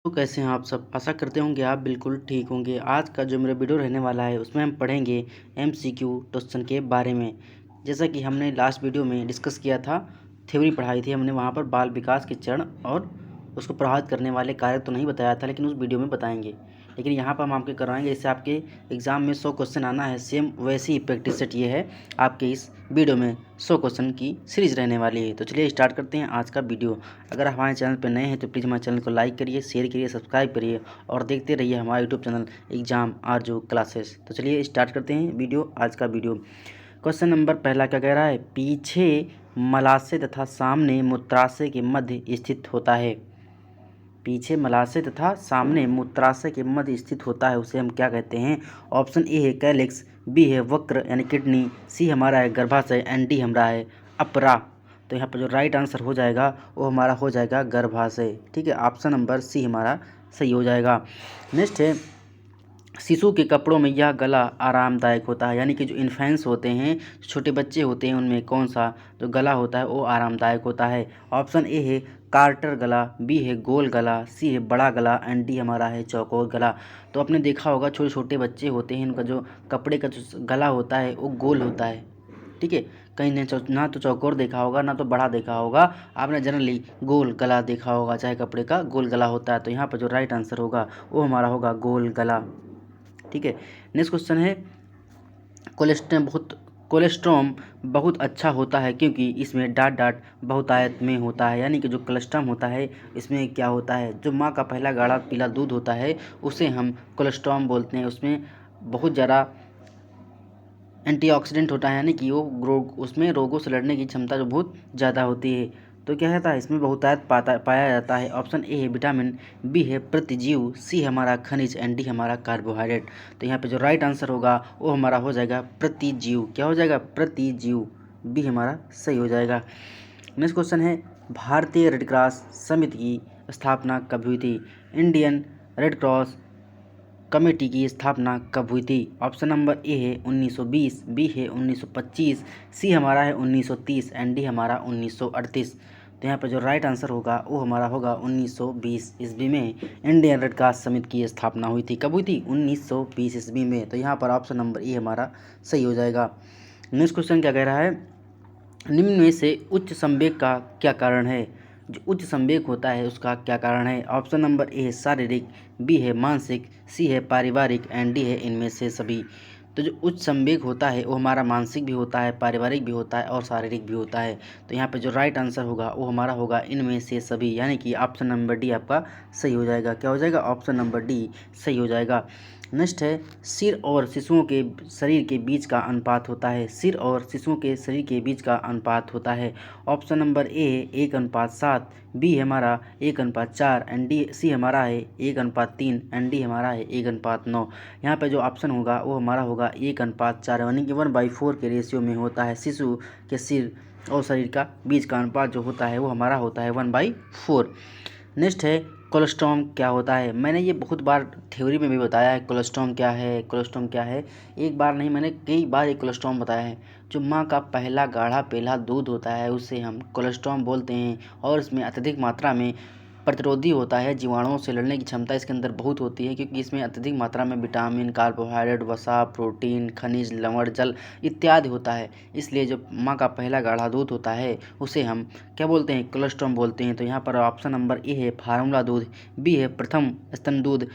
तो कैसे हैं आप सब? आशा करते होंगे आप बिल्कुल ठीक होंगे। आज का जो मेरा वीडियो रहने वाला है उसमें हम पढ़ेंगे एमसीक्यू क्वेश्चन के बारे में। जैसा कि हमने लास्ट वीडियो में डिस्कस किया था, थ्योरी पढ़ाई थी हमने, वहाँ पर बाल विकास के चरण और उसको प्रभावित करने वाले कारक तो नहीं बताया था, लेकिन उस वीडियो में बताएंगे। लेकिन यहाँ पर हम आपके करवाएंगे, इससे आपके एग्ज़ाम में 100 क्वेश्चन आना है, सेम वैसी ही प्रैक्टिस सेट ये है आपके इस वीडियो में 100 क्वेश्चन की सीरीज रहने वाली है। तो चलिए स्टार्ट करते हैं आज का वीडियो। अगर हमारे चैनल पर नए हैं तो प्लीज़ हमारे चैनल को लाइक करिए, शेयर करिए, सब्सक्राइब करिए और देखते रहिए हमारा यूट्यूब चैनल एग्जाम आरजू क्लासेस। तो चलिए स्टार्ट करते हैं वीडियो, आज का वीडियो। क्वेश्चन नंबर पहला क्या कह रहा है? पीछे मलाशय तथा सामने मूत्राशय के मध्य स्थित होता है। पीछे मलाशय तथा सामने मूत्राशय के मध्य स्थित होता है, उसे हम क्या कहते हैं? ऑप्शन ए है कैलिक्स, बी है वक्र यानी किडनी, सी हमारा है गर्भाशय एंड डी हमारा है अपरा। तो यहाँ पर जो राइट आंसर हो जाएगा वो हमारा हो जाएगा गर्भाशय। ठीक है, ऑप्शन नंबर सी हमारा सही हो जाएगा। नेक्स्ट है, शिशु के कपड़ों में यह गला आरामदायक होता है, यानी कि जो इन्फेंट्स होते हैं, छोटे बच्चे होते हैं, उनमें कौन सा जो गला होता है वो आरामदायक होता है? ऑप्शन ए है कार्टर गला, बी है गोल गला, सी है बड़ा गला एंड डी हमारा है चौकोर गला। तो आपने देखा होगा छोटे छोटे बच्चे होते हैं, उनका जो कपड़े का जो गला होता है वो गोल होता है। ठीक है, कहीं ने ना तो चौकोर देखा होगा ना तो बड़ा देखा होगा, आपने जनरली गोल गला देखा होगा, चाहे कपड़े का गोल गला होता है। तो यहाँ पर जो राइट आंसर होगा वो हमारा होगा गोल गला। ठीक है, नेक्स्ट क्वेश्चन है, कोलेस्ट्रॉम बहुत अच्छा होता है क्योंकि इसमें डाट डाट बहुतायत में होता है। यानी कि जो कोलेस्ट्रॉम होता है इसमें क्या होता है? जो माँ का पहला गाढ़ा पीला दूध होता है उसे हम कोलेस्ट्रॉम बोलते हैं। उसमें बहुत ज़्यादा एंटीऑक्सीडेंट होता है, यानी कि वो उसमें रोगों से लड़ने की क्षमता जो बहुत ज़्यादा होती है। तो क्या रहता है इसमें? बहुतायत पाया जाता है। ऑप्शन ए है विटामिन, बी है प्रतिजीव, सी हमारा खनिज एंड डी हमारा कार्बोहाइड्रेट। तो यहाँ पे जो राइट आंसर होगा वो हमारा हो जाएगा प्रतिजीव। क्या हो जाएगा? प्रतिजीव, बी हमारा सही हो जाएगा। नेक्स्ट क्वेश्चन है, भारतीय रेड क्रॉस समिति की स्थापना कब हुई थी? इंडियन रेड क्रॉस कमेटी की स्थापना कब हुई थी? ऑप्शन नंबर ए है 1920, बी है 1925, सी हमारा है 1930 एंड डी हमारा 1938। तो यहाँ पर जो राइट आंसर होगा वो हमारा होगा 1920 ईस्वी में इंडियन रेड क्रॉस समिति की स्थापना हुई थी। कब हुई थी? 1920 ईस्वी में। तो यहाँ पर ऑप्शन नंबर ए हमारा सही हो जाएगा। नेक्स्ट क्वेश्चन क्या कह रहा है? निम्न में से उच्च संवेग का क्या कारण है? जो उच्च संवेग होता है उसका क्या कारण है? ऑप्शन नंबर ए है शारीरिक, बी है मानसिक, सी है पारिवारिक एंड डी है इनमें से सभी। तो जो उच्च संवेग होता है वो हमारा मानसिक भी होता है, पारिवारिक भी होता है और शारीरिक भी होता है। तो यहाँ पे जो राइट आंसर होगा वो हमारा होगा इनमें से सभी, यानी कि ऑप्शन नंबर डी आपका सही हो जाएगा। क्या हो जाएगा? ऑप्शन नंबर डी सही हो जाएगा। नेक्स्ट है, सिर और शिशुओं के शरीर के बीच का अनुपात होता है। सिर और शिशुओं के शरीर के बीच का अनुपात होता है। ऑप्शन नंबर ए 1:7, बी हमारा 1:4 एंड डी सी हमारा है 1:3 एंड डी हमारा है 1:9। यहाँ पे जो ऑप्शन होगा वो हमारा होगा 1:4, यानी कि 1/4 के रेशियो में होता है। शिशु के सिर और शरीर का बीच का अनुपात जो होता है वो हमारा होता है 1/4। नेक्स्ट है, कोलेस्ट्रॉम क्या होता है? मैंने ये बहुत बार थ्योरी में भी बताया है कोलेस्ट्रॉम क्या है, कोलेस्ट्रॉम क्या है। एक बार नहीं, मैंने कई बार ये कोलेस्ट्रॉम बताया है। जो माँ का पहला गाढ़ा पीला दूध होता है उसे हम कोलेस्ट्रॉम बोलते हैं और इसमें अत्यधिक मात्रा में प्रतिरोधी होता है, जीवाणुओं से लड़ने की क्षमता इसके अंदर बहुत होती है, क्योंकि इसमें अत्यधिक मात्रा में विटामिन, कार्बोहाइड्रेट, वसा, प्रोटीन, खनिज, लवण, जल इत्यादि होता है। इसलिए जो माँ का पहला गाढ़ा दूध होता है उसे हम क्या बोलते हैं? कोलेस्ट्रॉम बोलते हैं। तो यहाँ पर ऑप्शन नंबर ए है फार्मूला दूध, बी है प्रथम स्तन दूध,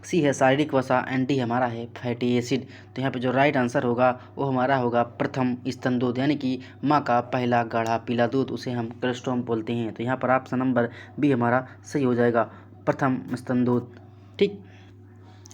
सी है शारीरिक वसा एंड डी हमारा है फैटी एसिड। तो यहाँ पे जो राइट आंसर होगा वो हमारा होगा प्रथम स्तन दूध, यानी कि माँ का पहला गाढ़ा पीला दूध, उसे हम कोलेस्ट्रॉम बोलते हैं। तो यहाँ पर ऑप्शन नंबर बी हमारा सही हो जाएगा, प्रथम स्तन दूध। ठीक,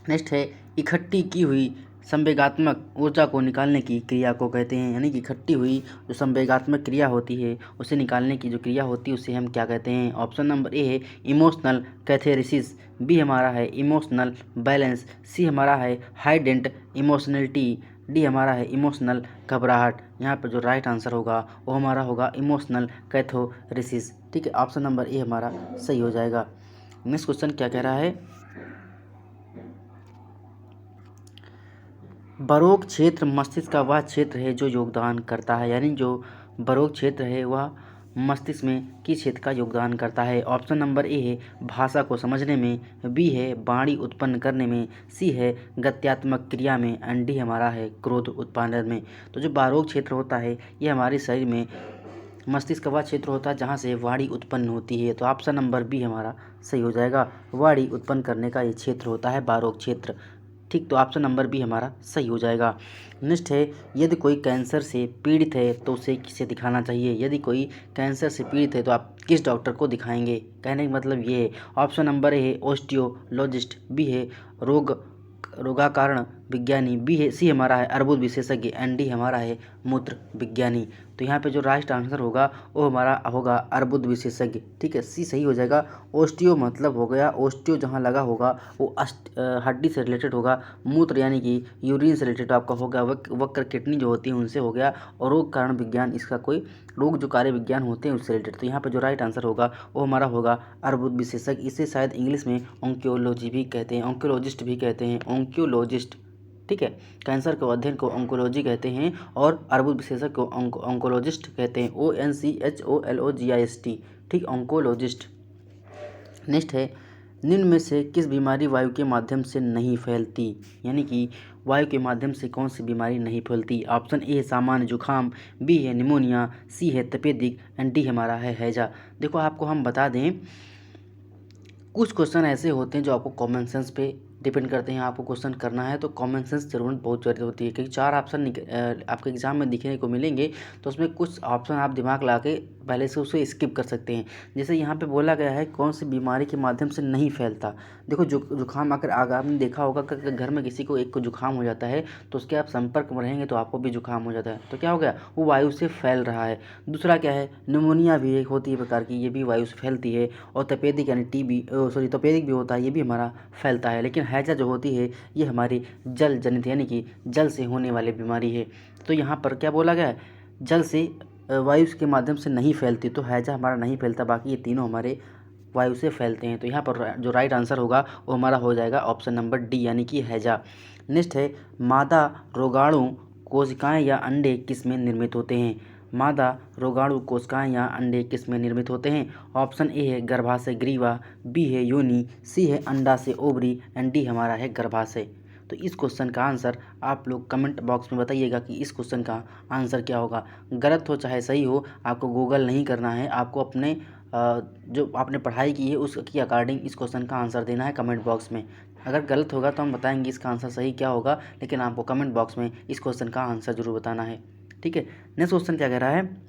नेक्स्ट है, इकट्ठी की हुई संवेगात्मक ऊर्जा को निकालने की क्रिया को कहते हैं। यानी कि इकट्ठी हुई जो संवेगात्मक क्रिया होती है उसे निकालने की जो क्रिया होती है उसे हम क्या कहते हैं? ऑप्शन नंबर ए है इमोशनल कैथेरिसिस, बी हमारा है इमोशनल बैलेंस, सी हमारा है हाइडेंट इमोशनलिटी, डी हमारा है इमोशनल घबराहट। यहाँ पर जो राइट आंसर होगा वो हमारा होगा इमोशनल कैथोरिसिस। ठीक है, ऑप्शन नंबर ए हमारा सही हो जाएगा। नेक्स्ट क्वेश्चन क्या कह रहा है? बरोक क्षेत्र मस्तिष्क का वह क्षेत्र है जो योगदान करता है। यानी जो बरोक क्षेत्र है वह मस्तिष्क में किस क्षेत्र का योगदान करता है? ऑप्शन नंबर ए है भाषा को समझने में, बी है वाणी उत्पन्न करने में, सी है गत्यात्मक क्रिया में, एंड डी हमारा है क्रोध उत्पादन में। तो जो बारोक क्षेत्र होता है ये हमारे शरीर में मस्तिष्क का वह क्षेत्र होता है जहाँ से वाणी उत्पन्न होती है। तो ऑप्शन नंबर बी हमारा सही हो जाएगा। वाणी उत्पन्न करने का ये क्षेत्र होता है बारोक क्षेत्र। ठीक, तो ऑप्शन नंबर बी हमारा सही हो जाएगा। नेक्स्ट है, यदि कोई कैंसर से पीड़ित है तो उसे किसे दिखाना चाहिए? यदि कोई कैंसर से पीड़ित है तो आप किस डॉक्टर को दिखाएंगे? कहने का मतलब ये है। ऑप्शन नंबर ए है ऑस्टियोलॉजिस्ट, बी है रोगाकारण विज्ञानी, बी है सी हमारा है अर्बुद विशेषज्ञ, एंड डी हमारा है मूत्र विज्ञानी। तो यहाँ पे जो राइट आंसर होगा वो हमारा होगा अर्बुद विशेषज्ञ। ठीक है, सी सही हो जाएगा। ओस्टियो मतलब हो गया, ओस्टियो जहाँ लगा होगा वो हड्डी से रिलेटेड होगा। मूत्र यानी कि यूरिन से रिलेटेड आपका होगा। वक्र किडनी जो होती है उनसे हो गया। और रोग कारण विज्ञान इसका कोई रोग जो कार्य विज्ञान होते हैं उससे रिलेटेड। तो यहाँ पे जो राइट आंसर होगा वो हमारा होगा अर्बुद विशेषज्ञ। इसे शायद इंग्लिश में ऑन्कोलॉजी भी कहते हैं, ऑन्कोलॉजिस्ट भी कहते हैं, ऑन्कोलॉजिस्ट। ठीक है, कैंसर के अध्ययन को ऑन्कोलॉजी कहते हैं और अर्बुद विशेषज्ञ को ऑन्कोलॉजिस्ट कहते हैं, ONCHOLOGIST। ठीक, ऑन्कोलॉजिस्ट। नेक्स्ट है, निम्न में से किस बीमारी वायु के माध्यम से नहीं फैलती? यानी कि वायु के माध्यम से कौन सी बीमारी नहीं फैलती? ऑप्शन ए है सामान्य जुखाम, बी है निमोनिया, सी है तपेदिक, एंड डी हमारा है हैजा। देखो आपको हम बता दें, कुछ क्वेश्चन ऐसे होते हैं जो आपको कॉमन सेंस पे डिपेंड करते हैं। आपको क्वेश्चन करना है तो कॉमन सेंस जरूरत बहुत ज़रूरी होती है, क्योंकि 4 ऑप्शन आपके एग्जाम में दिखने को मिलेंगे। तो उसमें कुछ ऑप्शन आप दिमाग ला के पहले से उसे स्किप कर सकते हैं। जैसे यहाँ पे बोला गया है कौन सी बीमारी के माध्यम से नहीं फैलता। देखो जुखाम अगर आपने देखा होगा कि घर में किसी को एक को जुखाम हो जाता है तो उसके आप संपर्क में रहेंगे तो आपको भी जुखाम हो जाता है। तो क्या हो गया, वो वायु से फैल रहा है। दूसरा क्या है, निमोनिया भी एक होती है प्रकार की, ये भी वायु से फैलती है। और तपेदिक यानी तपेदिक भी होता है, ये भी हमारा फैलता है। लेकिन हैजा जो होती है ये हमारी जल जनित यानी कि जल से होने वाली बीमारी है। तो यहाँ पर क्या बोला गया है, जल से वायु के माध्यम से नहीं फैलती, तो हैजा हमारा नहीं फैलता। बाकी ये तीनों हमारे वायु से फैलते हैं। तो यहाँ पर जो राइट आंसर होगा वो हमारा हो जाएगा ऑप्शन नंबर डी यानी कि हैजा। नेक्स्ट है, मादा रोगाणु कोशिकाएं या अंडे किस में निर्मित होते हैं? मादा रोगाणु कोशिकाएं या अंडे किस में निर्मित होते हैं? ऑप्शन ए है गर्भाशय ग्रीवा, बी है योनि, सी है अंडाशय ओवरी, एंड डी हमारा है गर्भाशय। तो इस क्वेश्चन का आंसर आप लोग कमेंट बॉक्स में बताइएगा कि इस क्वेश्चन का आंसर क्या होगा। गलत हो चाहे सही हो, आपको गूगल नहीं करना है, आपको अपने जो आपने पढ़ाई की है उसकी अकॉर्डिंग इस क्वेश्चन का आंसर देना है कमेंट बॉक्स में। अगर गलत होगा तो हम बताएंगे इसका आंसर सही क्या होगा, लेकिन आपको कमेंट बॉक्स में इस क्वेश्चन का आंसर जरूर बताना है। ठीक है, नेक्स्ट क्वेश्चन क्या कह रहा है,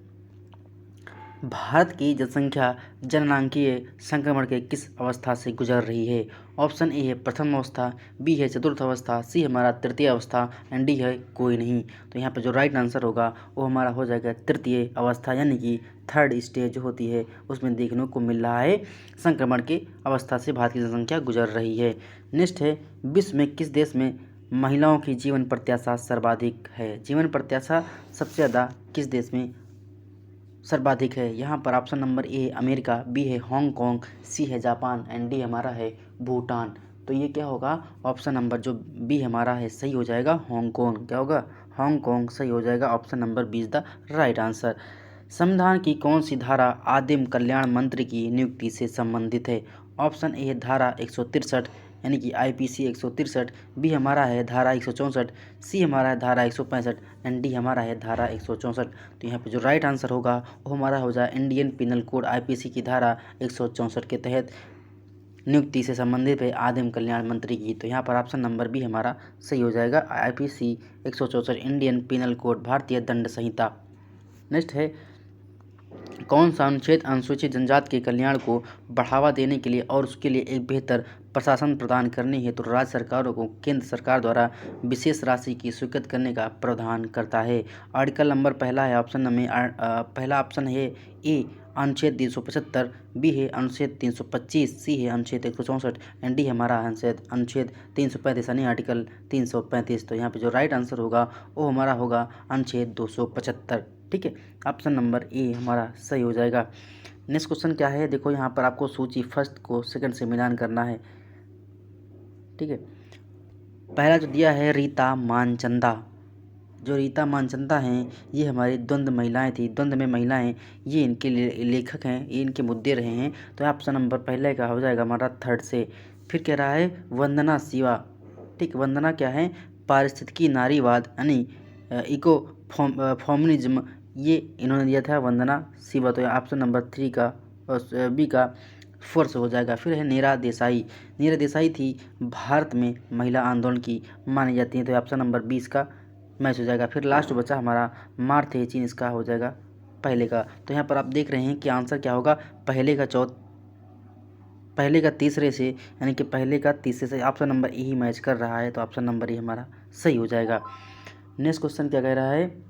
भारत की जनसंख्या जननांकीय संक्रमण के किस अवस्था से गुजर रही है? ऑप्शन ए है प्रथम अवस्था, बी है चतुर्थ अवस्था, सी हमारा तृतीय अवस्था, एंड डी है कोई नहीं। तो यहाँ पर जो राइट आंसर होगा वो हमारा हो जाएगा तृतीय अवस्था, यानी कि थर्ड स्टेज होती है उसमें देखने को मिल रहा है संक्रमण के अवस्था से भारत की जनसंख्या गुजर रही है। नेक्स्ट है, विश्व में किस देश में महिलाओं की जीवन प्रत्याशा सर्वाधिक है? जीवन प्रत्याशा सबसे ज़्यादा किस देश में सर्वाधिक है? यहाँ पर option number A America, B है हांगकांग, सी है जापान, एंड डी हमारा है भूटान। तो ये क्या होगा, ऑप्शन नंबर जो बी हमारा है सही हो जाएगा, हांगकांग। क्या होगा, हांगकांग सही हो जाएगा। Option number B is the right answer. संविधान की कौन सी धारा आदिम कल्याण मंत्री की नियुक्ति से संबंधित है? ऑप्शन ए है धारा 163 यानी कि IPC 163, बी हमारा है धारा 164, सी हमारा है धारा 165, एंड डी हमारा है धारा 164। तो यहाँ पे जो राइट आंसर होगा वो हमारा हो जाए इंडियन पिनल कोड IPC की धारा 164 के तहत नियुक्ति से संबंधित है आदिम कल्याण मंत्री की। तो यहाँ पर ऑप्शन नंबर बी हमारा सही हो जाएगा, IPC 164 इंडियन पिनल कोड भारतीय दंड संहिता। नेक्स्ट है, कौन सा अनुच्छेद अनुसूचित जनजाति के कल्याण को बढ़ावा देने के लिए और उसके लिए एक बेहतर प्रशासन प्रदान करने हेतु राज्य सरकारों को केंद्र सरकार द्वारा विशेष राशि की स्वीकृत करने का प्रावधान करता है? आर्टिकल नंबर पहला है ऑप्शन में पहला ऑप्शन है ए अनुच्छेद 375, बी है अनुच्छेद 325, सी है अनुच्छेद 164, एंड डी हमारा अनुच्छेद 335 यानी आर्टिकल 335। तो यहाँ पे जो राइट आंसर होगा वो हमारा होगा अनुच्छेद 275। ठीक है, ऑप्शन नंबर ए हमारा सही हो जाएगा। नेक्स्ट क्वेश्चन क्या है, देखो यहाँ पर आपको सूची फर्स्ट को सेकंड से मिलान करना है। ठीक है, पहला जो दिया है रीता मानचंदा, जो रीता मानचंदा हैं ये हमारी द्वंद्व महिलाएं थी, द्वंद्व में महिलाएं, ये इनके लेखक हैं, ये इनके मुद्दे रहे हैं। तो ऑप्शन नंबर पहले का हो जाएगा हमारा थर्ड से। फिर कह रहा है वंदना शिवा, ठीक, वंदना क्या है, पारिस्थितिकी नारीवाद यानी इको फॉर्मनिज्म, ये इन्होंने दिया था वंदना शिवा। तो ऑप्शन नंबर 3 का बी का फोर्स हो जाएगा। फिर है नीरा देसाई, नीरा देसाई थी भारत में महिला आंदोलन की मानी जाती है। तो ऑप्शन नंबर 20 का मैच हो जाएगा। फिर लास्ट बचा हमारा मार्थेचीन, इसका हो जाएगा पहले का। तो यहाँ पर आप देख रहे हैं कि आंसर क्या होगा, पहले का तीसरे से, यानी कि पहले का तीसरे से ऑप्शन नंबर ए ही मैच कर रहा है। तो ऑप्शन नंबर ए हमारा सही हो जाएगा। नेक्स्ट क्वेश्चन क्या कह रहा है,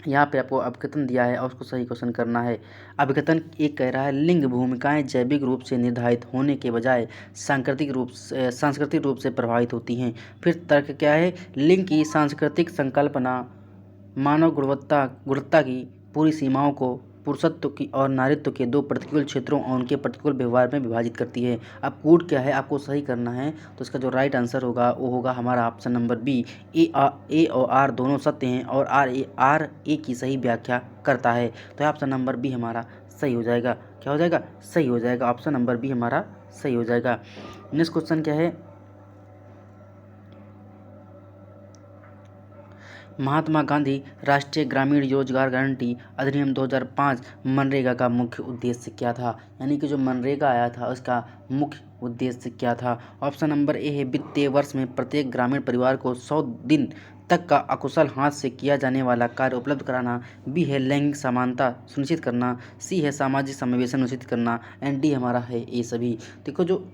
यहाँ पे आपको अभिकथन दिया है और उसको सही क्वेश्चन करना है। अभिकथन एक कह रहा है लिंग भूमिकाएं जैविक रूप से निर्धारित होने के बजाय सांस्कृतिक रूप से प्रभावित होती हैं। फिर तर्क क्या है, लिंग की सांस्कृतिक संकल्पना मानव गुणवत्ता की पूरी सीमाओं को पुरुषत्व की और नारीत्व के दो प्रतिकूल क्षेत्रों और उनके प्रतिकूल व्यवहार में विभाजित करती है। अब कूट क्या है आपको सही करना है। तो इसका जो राइट आंसर होगा वो होगा हमारा ऑप्शन नंबर बी, ए और आर दोनों सत्य हैं और आर ए की सही व्याख्या करता है। तो ऑप्शन नंबर बी हमारा सही हो जाएगा। क्या हो जाएगा, सही हो जाएगा, ऑप्शन नंबर बी हमारा सही हो जाएगा। नेक्स्ट क्वेश्चन क्या है, महात्मा गांधी राष्ट्रीय ग्रामीण रोजगार गारंटी अधिनियम 2005 मनरेगा का मुख्य उद्देश्य क्या था, यानी कि जो मनरेगा आया था उसका मुख्य उद्देश्य क्या था। ऑप्शन नंबर ए है वित्तीय वर्ष में प्रत्येक ग्रामीण परिवार को 100 दिन तक का अकुशल हाथ से किया जाने वाला कार्य उपलब्ध कराना, बी है लैंगिक समानता सुनिश्चित करना, सी है सामाजिक समावेशन सुनिश्चित करना, एंड डी हमारा है ये सभी। देखो जो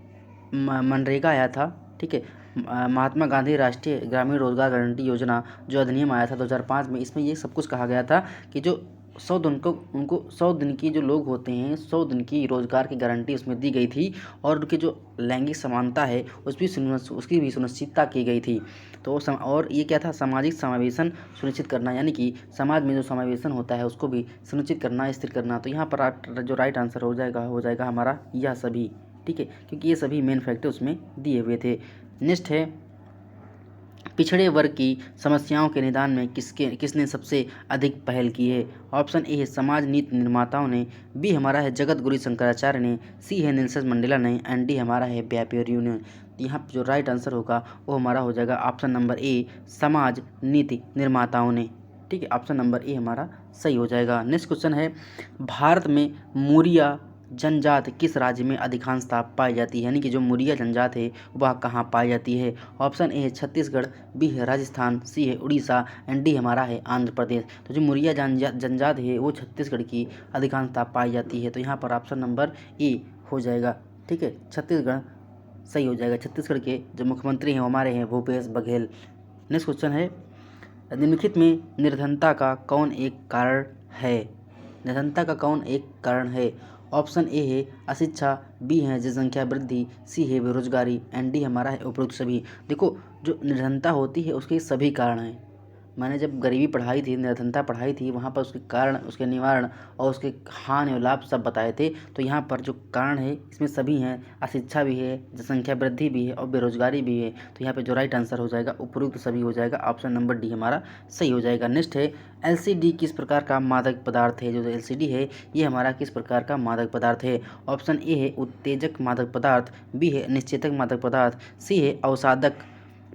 मनरेगा आया था, ठीक है, महात्मा गांधी राष्ट्रीय ग्रामीण रोजगार गारंटी योजना जो अधिनियम आया था 2005 में, इसमें ये सब कुछ कहा गया था कि जो 100 दिन को उनको 100 दिन की जो लोग होते हैं 100 दिन की रोजगार की गारंटी उसमें दी गई थी और उनकी जो लैंगिक समानता है उसकी भी सुनिश्चितता की गई थी। तो और ये क्या था, सामाजिक समावेशन सुनिश्चित करना, यानी कि समाज में जो समावेशन होता है उसको भी सुनिश्चित करना, स्थिर करना। तो यहाँ पर जो राइट आंसर हो जाएगा हमारा यह सभी, ठीक है, क्योंकि ये सभी मेन फैक्टर उसमें दिए हुए थे। नेक्स्ट है पिछड़े वर्ग की समस्याओं के निदान में किसने सबसे अधिक पहल की है। ऑप्शन ए है समाज नीति निर्माताओं ने, बी हमारा है जगत गुरु शंकराचार्य ने, सी है नेल्सन मंडेला ने, एंड डी हमारा है व्यापारी यूनियन। यहाँ जो राइट आंसर होगा वो हमारा हो जाएगा ऑप्शन नंबर ए समाज नीति निर्माताओं ने, ठीक है, ऑप्शन नंबर ए हमारा सही हो जाएगा। नेक्स्ट क्वेश्चन है भारत में मूरिया जनजात किस राज्य में अधिकांशतः पाई जाती है, यानी कि जो मुरिया जनजात है वह कहाँ पाई जाती है। ऑप्शन ए है छत्तीसगढ़, बी है राजस्थान, सी है उड़ीसा, एंड डी हमारा है आंध्र प्रदेश। तो जो मुरिया जनजात है वो छत्तीसगढ़ की अधिकांशतः पाई जाती है। तो यहाँ पर ऑप्शन नंबर ए हो जाएगा, ठीक है, छत्तीसगढ़ सही हो जाएगा। छत्तीसगढ़ के जो मुख्यमंत्री हैं वो हमारे हैं भूपेश बघेल। नेक्स्ट क्वेश्चन है निम्नलिखित में निर्धनता का कौन एक कारण है, निर्धनता का कौन एक कारण है। ऑप्शन ए है अशिक्षा, बी है जनसंख्या वृद्धि, सी है बेरोजगारी, एंड डी हमारा है उपरोक्त सभी। देखो जो निर्धनता होती है उसके सभी कारण हैं। मैंने जब गरीबी पढ़ाई थी, निर्धनता पढ़ाई थी, वहाँ पर उसके कारण, उसके निवारण और उसके हानि और लाभ सब बताए थे। तो यहाँ पर जो कारण है इसमें सभी हैं, अशिक्षा भी है, जनसंख्या वृद्धि भी है और बेरोजगारी भी है। तो यहाँ पे जो राइट आंसर हो जाएगा उपरोक्त सभी हो जाएगा, ऑप्शन नंबर डी हमारा सही हो जाएगा। नेक्स्ट है एलसीडी किस प्रकार का मादक पदार्थ है। जो एलसीडी है ये हमारा किस प्रकार का मादक पदार्थ है। ऑप्शन ए है उत्तेजक मादक पदार्थ, बी है निश्चेतक मादक पदार्थ, सी है अवसादक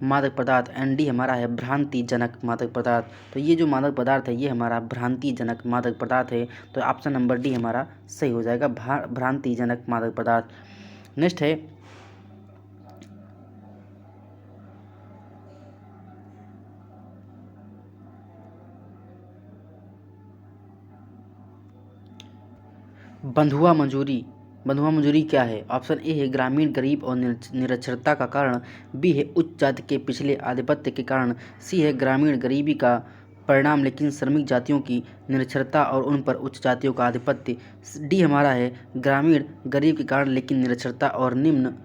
मादक पदार्थ, एंड डी हमारा है भ्रांतिजनक मादक पदार्थ। तो ये जो मादक पदार्थ है ये हमारा भ्रांतिजनक मादक पदार्थ है। तो ऑप्शन नंबर डी हमारा सही हो जाएगा, भ्रांतिजनक मादक पदार्थ। नेक्स्ट है बंधुआ मजूरी। बंधुआ मजूरी क्या है। ऑप्शन ए है ग्रामीण गरीब और निरक्षरता का कारण, बी है उच्च जाति के पिछले आधिपत्य के कारण, सी है ग्रामीण गरीबी का परिणाम लेकिन श्रमिक जातियों की निरक्षरता और उन पर उच्च जातियों का आधिपत्य, डी हमारा है ग्रामीण गरीब के कारण लेकिन निरक्षरता और निम्न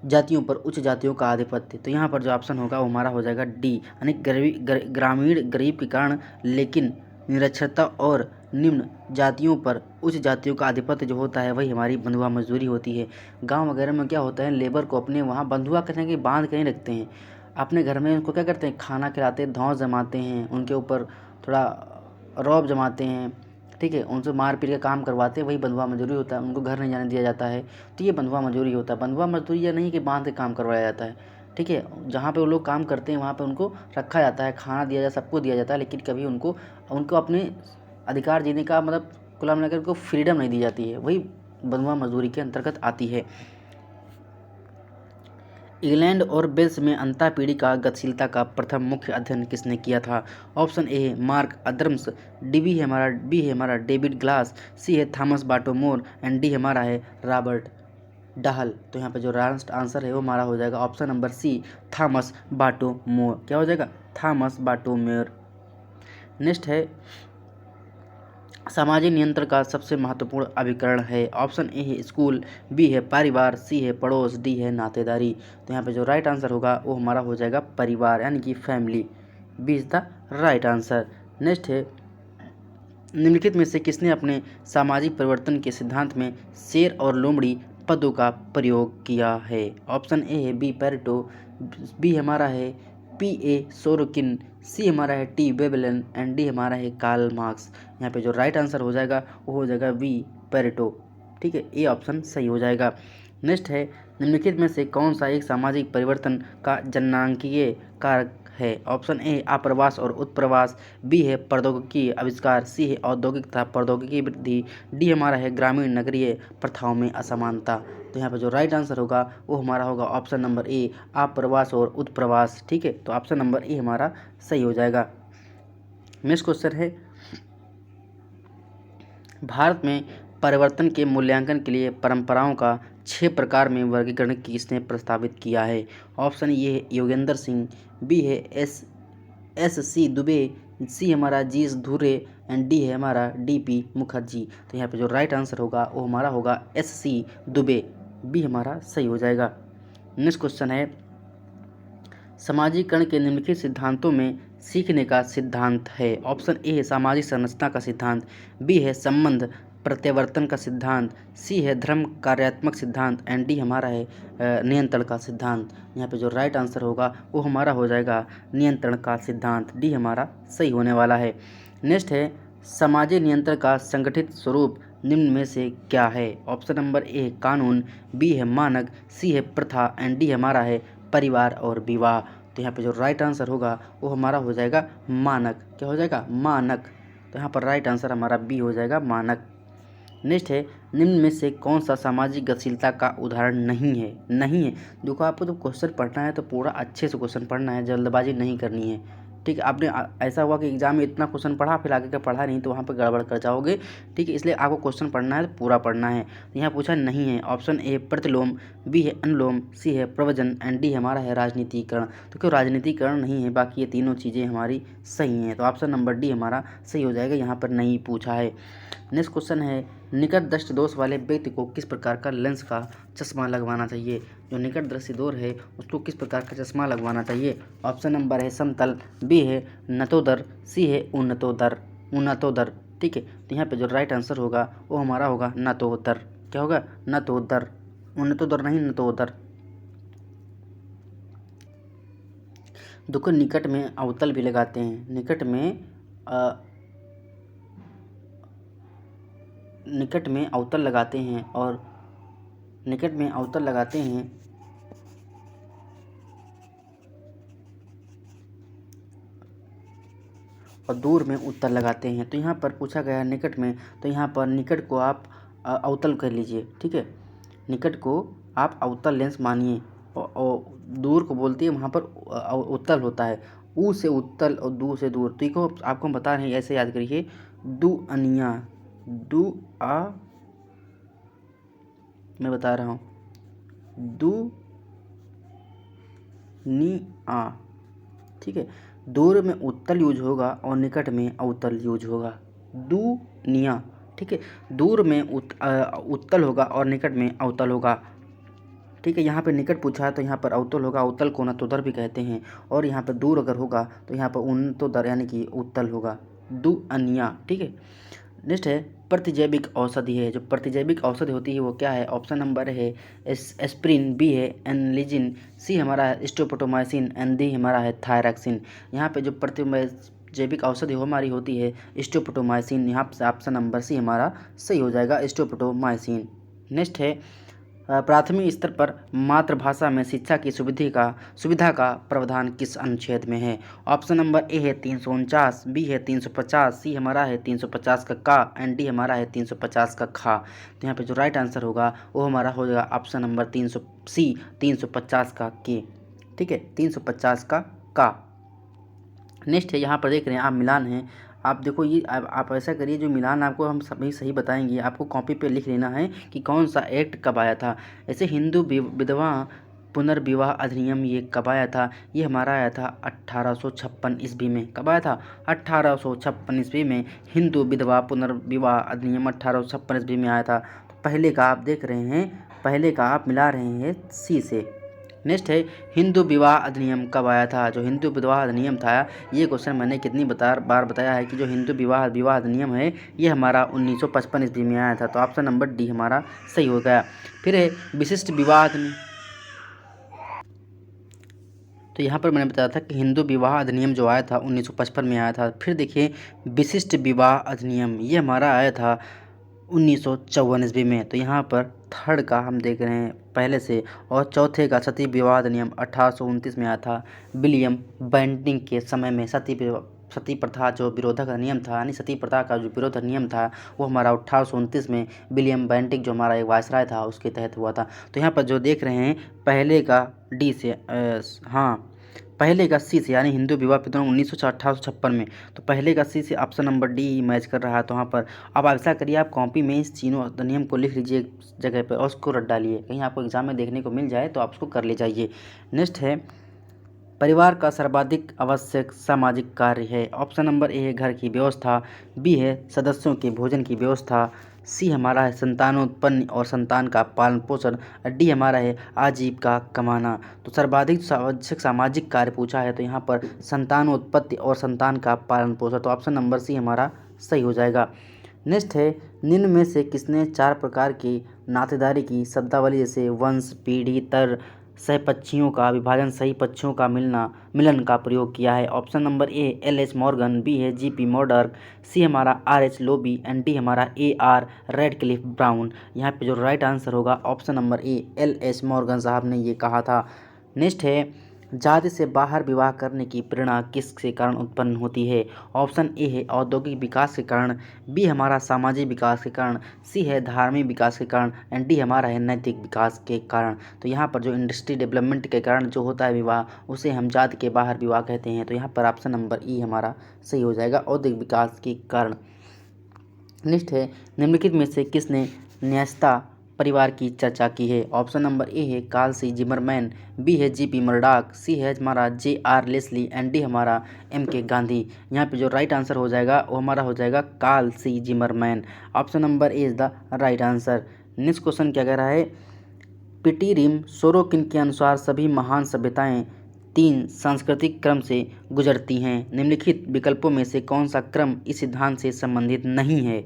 जातियों पर उच्च जातियों का आधिपत्य। तो यहाँ पर जो ऑप्शन होगा वो हमारा हो जाएगा डी, यानी ग्रामीण गरीब के कारण लेकिन निरक्षरता और निम्न जातियों पर उच्च जातियों का आधिपत्य जो होता है वही हमारी बंधुआ मजदूरी होती है। गांव वगैरह में क्या होता है, लेबर को अपने वहाँ बंधुआ कहते हैं कि बांध के नहीं रखते हैं, अपने घर में उनको क्या करते हैं, खाना खिलाते हैं, धौंस जमाते हैं, उनके ऊपर थोड़ा रौब जमाते हैं, ठीक है, उनसे मार पीट के काम करवाते हैं, वही बंधुआ मजदूरी होता है। उनको घर नहीं जाने दिया जाता है, तो ये बंधुआ मजदूरी होता है। बंधुआ मजदूरी यह नहीं कि बांध के काम करवाया जाता है, ठीक है, जहाँ पे वो लोग काम करते हैं वहाँ पे उनको रखा जाता है, खाना दिया जाता है, सबको दिया जाता है, लेकिन कभी उनको उनको अपने अधिकार जीने का मतलब कुल मिलाकर उनको फ्रीडम नहीं दी जाती है, वही बंधुआ मजदूरी के अंतर्गत आती है। इंग्लैंड और वेल्स में अंतःपीड़िका गतिशीलता का प्रथम मुख्य अध्ययन किसने किया था? ऑप्शन ए है मार्क अदम्स, बी है हमारा डेविड ग्लास, सी है थॉमस बाटोमोर एंड डी हमारा है रॉबर्ट डहल। तो यहाँ पे जो लास्ट आंसर है वो हमारा हो जाएगा ऑप्शन नंबर सी, थॉमस बाटोमोर। क्या हो जाएगा? थॉमस बाटोमोर। नेक्स्ट है सामाजिक नियंत्रण का सबसे महत्वपूर्ण अभिकरण है। ऑप्शन ए है स्कूल, बी है परिवार, सी है पड़ोस, डी है नातेदारी। तो यहाँ पे जो राइट आंसर होगा वो हमारा हो जाएगा परिवार, यानी कि family. B is the right answer. Next है निम्नलिखित में से किसने अपने सामाजिक परिवर्तन के सिद्धांत में शेर और लोमड़ी पदों का प्रयोग किया है? ऑप्शन ए है बी पेरेटो, बी हमारा है पी ए सोरोकिन, सी हमारा है टी वेबलन एंड डी हमारा है कार्ल मार्क्स। यहाँ पे जो राइट आंसर हो जाएगा वो हो जाएगा बी पेरेटो, ठीक है, ए ऑप्शन सही हो जाएगा। नेक्स्ट है निम्नलिखित में से कौन सा एक सामाजिक परिवर्तन का जननांकीय कारक है? ऑप्शन ए आप्रवास और उत्प्रवास, बी है प्रौद्योगिकी आविष्कार, सी है औद्योगिक तथा प्रौद्योगिकी वृद्धि, डी हमारा है ग्रामीण नगरीय प्रथाओं में असमानता। तो यहाँ पे जो राइट आंसर होगा वो हमारा होगा ऑप्शन नंबर ए आप्रवास और उत्प्रवास, ठीक है, तो ऑप्शन नंबर ए हमारा सही हो जाएगा। नेक्स्ट क्वेश्चन है भारत में परिवर्तन के मूल्यांकन के लिए परंपराओं का 6 प्रकार में वर्गीकरण किसने प्रस्तावित किया है? ऑप्शन ये है योगेंद्र सिंह, बी है एस सी दुबे, सी हमारा जीस धुरे एंड डी है हमारा डी पी मुखर्जी। तो यहाँ पे जो राइट आंसर होगा वो हमारा होगा एस सी दुबे, बी हमारा सही हो जाएगा। नेक्स्ट क्वेश्चन है सामाजिकरण के निम्नलिखित सिद्धांतों में सीखने का सिद्धांत है। ऑप्शन ए है सामाजिक संरचना का सिद्धांत, बी है संबंध प्रत्यावर्तन का सिद्धांत, सी है धर्म कार्यात्मक सिद्धांत एंड डी हमारा है नियंत्रण का सिद्धांत। यहाँ पे जो राइट आंसर होगा वो हमारा हो जाएगा नियंत्रण का सिद्धांत, डी हमारा सही होने वाला है। नेक्स्ट है सामाजिक नियंत्रण का संगठित स्वरूप निम्न में से क्या है? ऑप्शन नंबर ए कानून, बी है मानक, सी है प्रथा एंड डी हमारा है परिवार और विवाह। तो यहाँ पे जो राइट आंसर होगा वो हमारा हो जाएगा मानक। क्या हो जाएगा? मानक। तो यहाँ पर राइट आंसर हमारा बी हो जाएगा मानक। नेक्स्ट है निम्न में से कौन सा सामाजिक गतिशीलता का उदाहरण नहीं है? नहीं है, देखो आपको तो क्वेश्चन पढ़ना है तो पूरा अच्छे से क्वेश्चन पढ़ना है, जल्दबाजी नहीं करनी है, ठीक है। आपने ऐसा हुआ कि एग्जाम में इतना क्वेश्चन पढ़ा फिर आगे का पढ़ा नहीं तो वहाँ पर गड़बड़ कर जाओगे, ठीक है, इसलिए आपको क्वेश्चन पढ़ना है तो पूरा पढ़ना है। यहाँ पूछा नहीं है, ऑप्शन ए प्रतिलोम, बी है अनुलोम, सी है प्रवचन एंड डी हमारा है राजनीतिकरण। तो क्यों राजनीतिकरण नहीं है, बाकी ये तीनों चीज़ें हमारी सही हैं, तो ऑप्शन नंबर डी हमारा सही हो जाएगा, यहाँ पर नहीं पूछा है। नेक्स्ट क्वेश्चन है निकट दृष्टि दोष वाले व्यक्ति को किस प्रकार का लेंस का चश्मा लगवाना चाहिए? जो निकट दृष्टि दोष है उसको किस प्रकार का चश्मा लगवाना चाहिए? ऑप्शन नंबर है समतल, बी है नतोदर, सी है उन्नतोदर, ठीक है। तो यहाँ पे जो राइट आंसर होगा वो हमारा होगा नतोदर। क्या होगा? नतोदर, उन्नतोदर नहीं नतोदर। देखो निकट में अवतल भी लगाते हैं, निकट में अवतल लगाते हैं और निकट में अवतल लगाते हैं और दूर में उत्तल लगाते हैं। तो यहाँ पर पूछा गया निकट में, तो यहाँ पर निकट को आप अवतल कर लीजिए, ठीक है, निकट को आप अवतल लेंस मानिए और दूर को बोलती है वहाँ पर उत्तल होता है, ऊ से उत्तल और दूर से दूर। तो इसको आपको हम बता रहे हैं, ऐसे याद करिए, दू अनिया, दू आ, मैं बता रहा हूँ, दू नी आ, ठीक है, दूर में उत्तल यूज होगा और निकट में अवतल यूज होगा, दू निया, ठीक है, दूर में उत्तल होगा और निकट में अवतल होगा, ठीक है। यहाँ पे निकट पूछा है तो यहाँ पर अवतल होगा, अवतल को नतोदर भी कहते हैं, और यहाँ पर दूर अगर होगा तो यहाँ पर उन्नतोदर यानी कि उत्तल होगा, दू अनिया, ठीक है। नेक्स्ट है प्रतिजैविक औषधि है। जो प्रतिजैविक औषधि होती है वो क्या है? ऑप्शन नंबर है एस्प्रिन, बी है एनलिजिन, सी हमारा है स्ट्रेप्टोमाइसिन एंड डी हमारा है थायरॉक्सिन। यहाँ पे जो जैविक औषधि हमारी होती है स्ट्रेप्टोमाइसिन। यहाँ से ऑप्शन नंबर सी हमारा सही हो जाएगा, स्ट्रेप्टोमाइसिन। नेक्स्ट है प्राथमिक स्तर पर मातृभाषा में शिक्षा की सुविधा का प्रावधान किस अनुच्छेद में है? ऑप्शन नंबर ए है 349, बी है 350, सी हमारा है 350 का एंड डी हमारा है 350 का खा। तो यहाँ पे जो राइट आंसर होगा वो हमारा हो जाएगा ऑप्शन नंबर 350 का के। ठीक है, 350 का। नेक्स्ट है, यहाँ पर देख रहे हैं आप मिलान है। आप देखो ये आप ऐसा करिए, जो मिलान आपको हम सभी सही बताएंगे, आपको कॉपी पे लिख लेना है कि कौन सा एक्ट कब आया था। ऐसे हिंदू विधवा पुनर्विवाह अधिनियम ये कब आया था? ये हमारा आया था 1856 ईस्वी में। कब आया था? 1856 ईस्वी में हिंदू विधवा पुनर्विवाह अधिनियम 1856 ईस्वी में आया था। तो पहले का आप देख रहे हैं, पहले का आप मिला रहे हैं सी से। नेक्स्ट है हिंदू विवाह अधिनियम कब आया था? जो हिंदू विवाह अधिनियम था, ये क्वेश्चन मैंने कितनी बार बताया है कि जो हिंदू विवाह अधिनियम है ये हमारा 1955 ईस्वी में आया था। तो ऑप्शन नंबर डी हमारा सही हो गया। फिर है विशिष्ट विवाह अधिनियम। तो यहाँ पर मैंने बताया था कि हिंदू विवाह अधिनियम जो आया था 1955 में आया था। फिर देखिए विशिष्ट विवाह अधिनियम ये हमारा आया था 1954 ईस्वी में। तो यहाँ पर थर्ड का हम देख रहे हैं पहले से, और चौथे का सती विवाह अधिनियम 1829 में आया था। विलियम बेंटिंग के समय में सती प्रथा जो विरोधक नियम था, यानी सती प्रथा का जो विरोध नियम था वो हमारा 1829 में विलियम बेंटिंग जो हमारा एक वायसराय था उसके तहत हुआ था। तो यहाँ पर जो देख रहे हैं पहले का डी से पहले का सी से, यानी हिंदू विवाह प्रथा 1856 में। तो पहले का सी से ऑप्शन नंबर डी मैच कर रहा है। तो वहाँ पर अब ऐसा करिए, आप कॉपी में इस तीनों अधिनियम को लिख लीजिए एक जगह पर और उसको रट डालिए, कहीं आपको एग्जाम में देखने को मिल जाए तो आप उसको कर ले जाइए। नेक्स्ट है परिवार का सर्वाधिक आवश्यक सामाजिक कार्य है। ऑप्शन नंबर ए है घर की व्यवस्था, बी है सदस्यों के भोजन की व्यवस्था, सी हमारा है संतानोत्पन्न और संतान का पालन पोषण, डी हमारा है आजीविका कमाना। तो सर्वाधिक आवश्यक सामाजिक कार्य पूछा है तो यहाँ पर संतानोत्पत्ति और संतान का पालन पोषण। तो ऑप्शन नंबर सी हमारा सही हो जाएगा। नेक्स्ट है निम्न में से किसने 4 प्रकार की नातेदारी की शब्दावली जैसे वंश, पीढ़ी, तर, सहपक्षियों का विभाजन, सही पक्षों का मिलन का प्रयोग किया है? Option number A L H. Morgan, B है जी.पी. मॉर्डर्क, सी हमारा आर.एच. लोबी एंड डी हमारा ए.आर. Radcliffe Brown. यहाँ पे जो राइट आंसर होगा option number A L H. Morgan साहब ने ये कहा था। नेक्स्ट है जाति से बाहर विवाह करने की प्रेरणा किसके कारण उत्पन्न होती है? ऑप्शन ए है औद्योगिक विकास के कारण, बी हमारा सामाजिक विकास के कारण, सी है धार्मिक विकास के कारण एंड डी हमारा है नैतिक विकास के कारण। तो यहाँ पर जो इंडस्ट्री डेवलपमेंट के कारण जो होता है विवाह उसे हम जाति के बाहर विवाह कहते हैं। तो यहाँ पर ऑप्शन नंबर ई हमारा सही हो जाएगा, औद्योगिक विकास के कारण। नेक्स्ट है निम्नलिखित में से किसने न्यस्ता परिवार की चर्चा की है? ऑप्शन नंबर ए है कार्ल सी जिमरमैन, बी है जी.पी. मर्डॉक, सी है हमारा जे.आर. लेस्ली एंड डी हमारा M.K. गांधी। यहाँ पे जो राइट आंसर हो जाएगा वो हमारा हो जाएगा Carl C Zimmerman. Option number A is the right answer. Next question क्या कह रहा है? पिटीरिम सोरोकिन के अनुसार सभी महान सभ्यताएं 3 सांस्कृतिक क्रम से गुजरती हैं। निम्नलिखित विकल्पों में से कौन सा क्रम इस सिद्धांत से संबंधित नहीं है?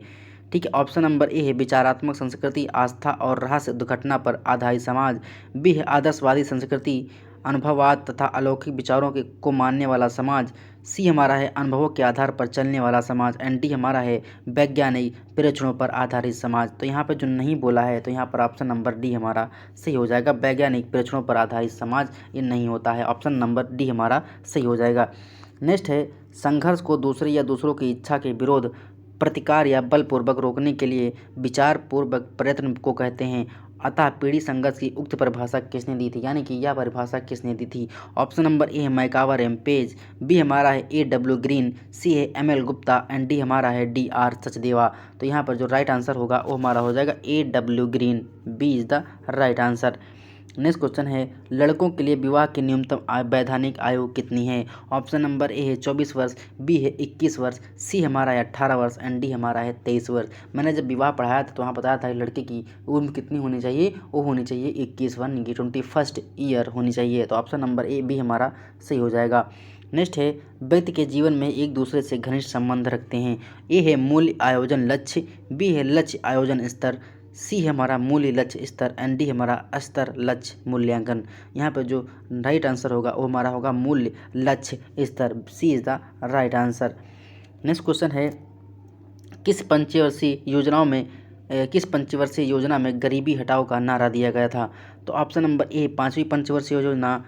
ठीक है, ऑप्शन नंबर ए है विचारात्मक संस्कृति, आस्था और रहस्य घटना पर आधारित समाज, बी है आदर्शवादी संस्कृति, अनुभववाद तथा अलौकिक विचारों को मानने वाला समाज, सी हमारा है अनुभवों के आधार पर चलने वाला समाज एंड डी हमारा है वैज्ञानिक प्रेक्षणों पर आधारित समाज। तो यहाँ पे जो नहीं बोला है तो यहाँ पर ऑप्शन नंबर डी हमारा सही हो जाएगा, वैज्ञानिक प्रेक्षणों पर आधारित समाज ये नहीं होता है। ऑप्शन नंबर डी हमारा सही हो जाएगा। नेक्स्ट है संघर्ष को दूसरे या दूसरों की इच्छा के विरोध, प्रतिकार या बलपूर्वक रोकने के लिए विचारपूर्वक प्रयत्न को कहते हैं। अतः पीढ़ी संघर्ष की उक्त परिभाषा किसने दी थी, यानी कि यह परिभाषा किसने दी थी? ऑप्शन नंबर ए है मैकावर एम पेज, बी हमारा है A.W. ग्रीन, सी है M.L. गुप्ता एंड डी हमारा है D.R. सचदेवा। तो यहाँ पर जो राइट आंसर होगा वो हमारा हो जाएगा A.W. Green, B is the right answer. Next question है लड़कों के लिए विवाह की न्यूनतम वैधानिक आयु कितनी है? ऑप्शन नंबर ए है 24 वर्ष, बी है 21 वर्ष, सी हमारा है 18 वर्ष एंड डी हमारा है 23 वर्ष। मैंने जब विवाह पढ़ाया था तो वहाँ बताया था कि लड़के की उम्र कितनी होनी चाहिए, वो होनी चाहिए 21 वर्ष की 21st ईयर होनी चाहिए। तो ऑप्शन नंबर ए बी हमारा सही हो जाएगा। नेक्स्ट है व्यक्ति के जीवन में एक दूसरे से घनिष्ठ संबंध रखते हैं। ए है मूल्य आयोजन लक्ष्य, बी है लक्ष्य आयोजन स्तर, सी है हमारा मूल्य लक्ष्य स्तर एंड डी हमारा स्तर लक्ष्य मूल्यांकन। यहाँ पे जो राइट आंसर होगा वो हमारा होगा मूल्य लक्ष्य स्तर, C is the right answer. Next question है किस पंचवर्षीय योजना में गरीबी हटाओ का नारा दिया गया था? तो ऑप्शन नंबर ए 5वीं पंचवर्षीय योजना,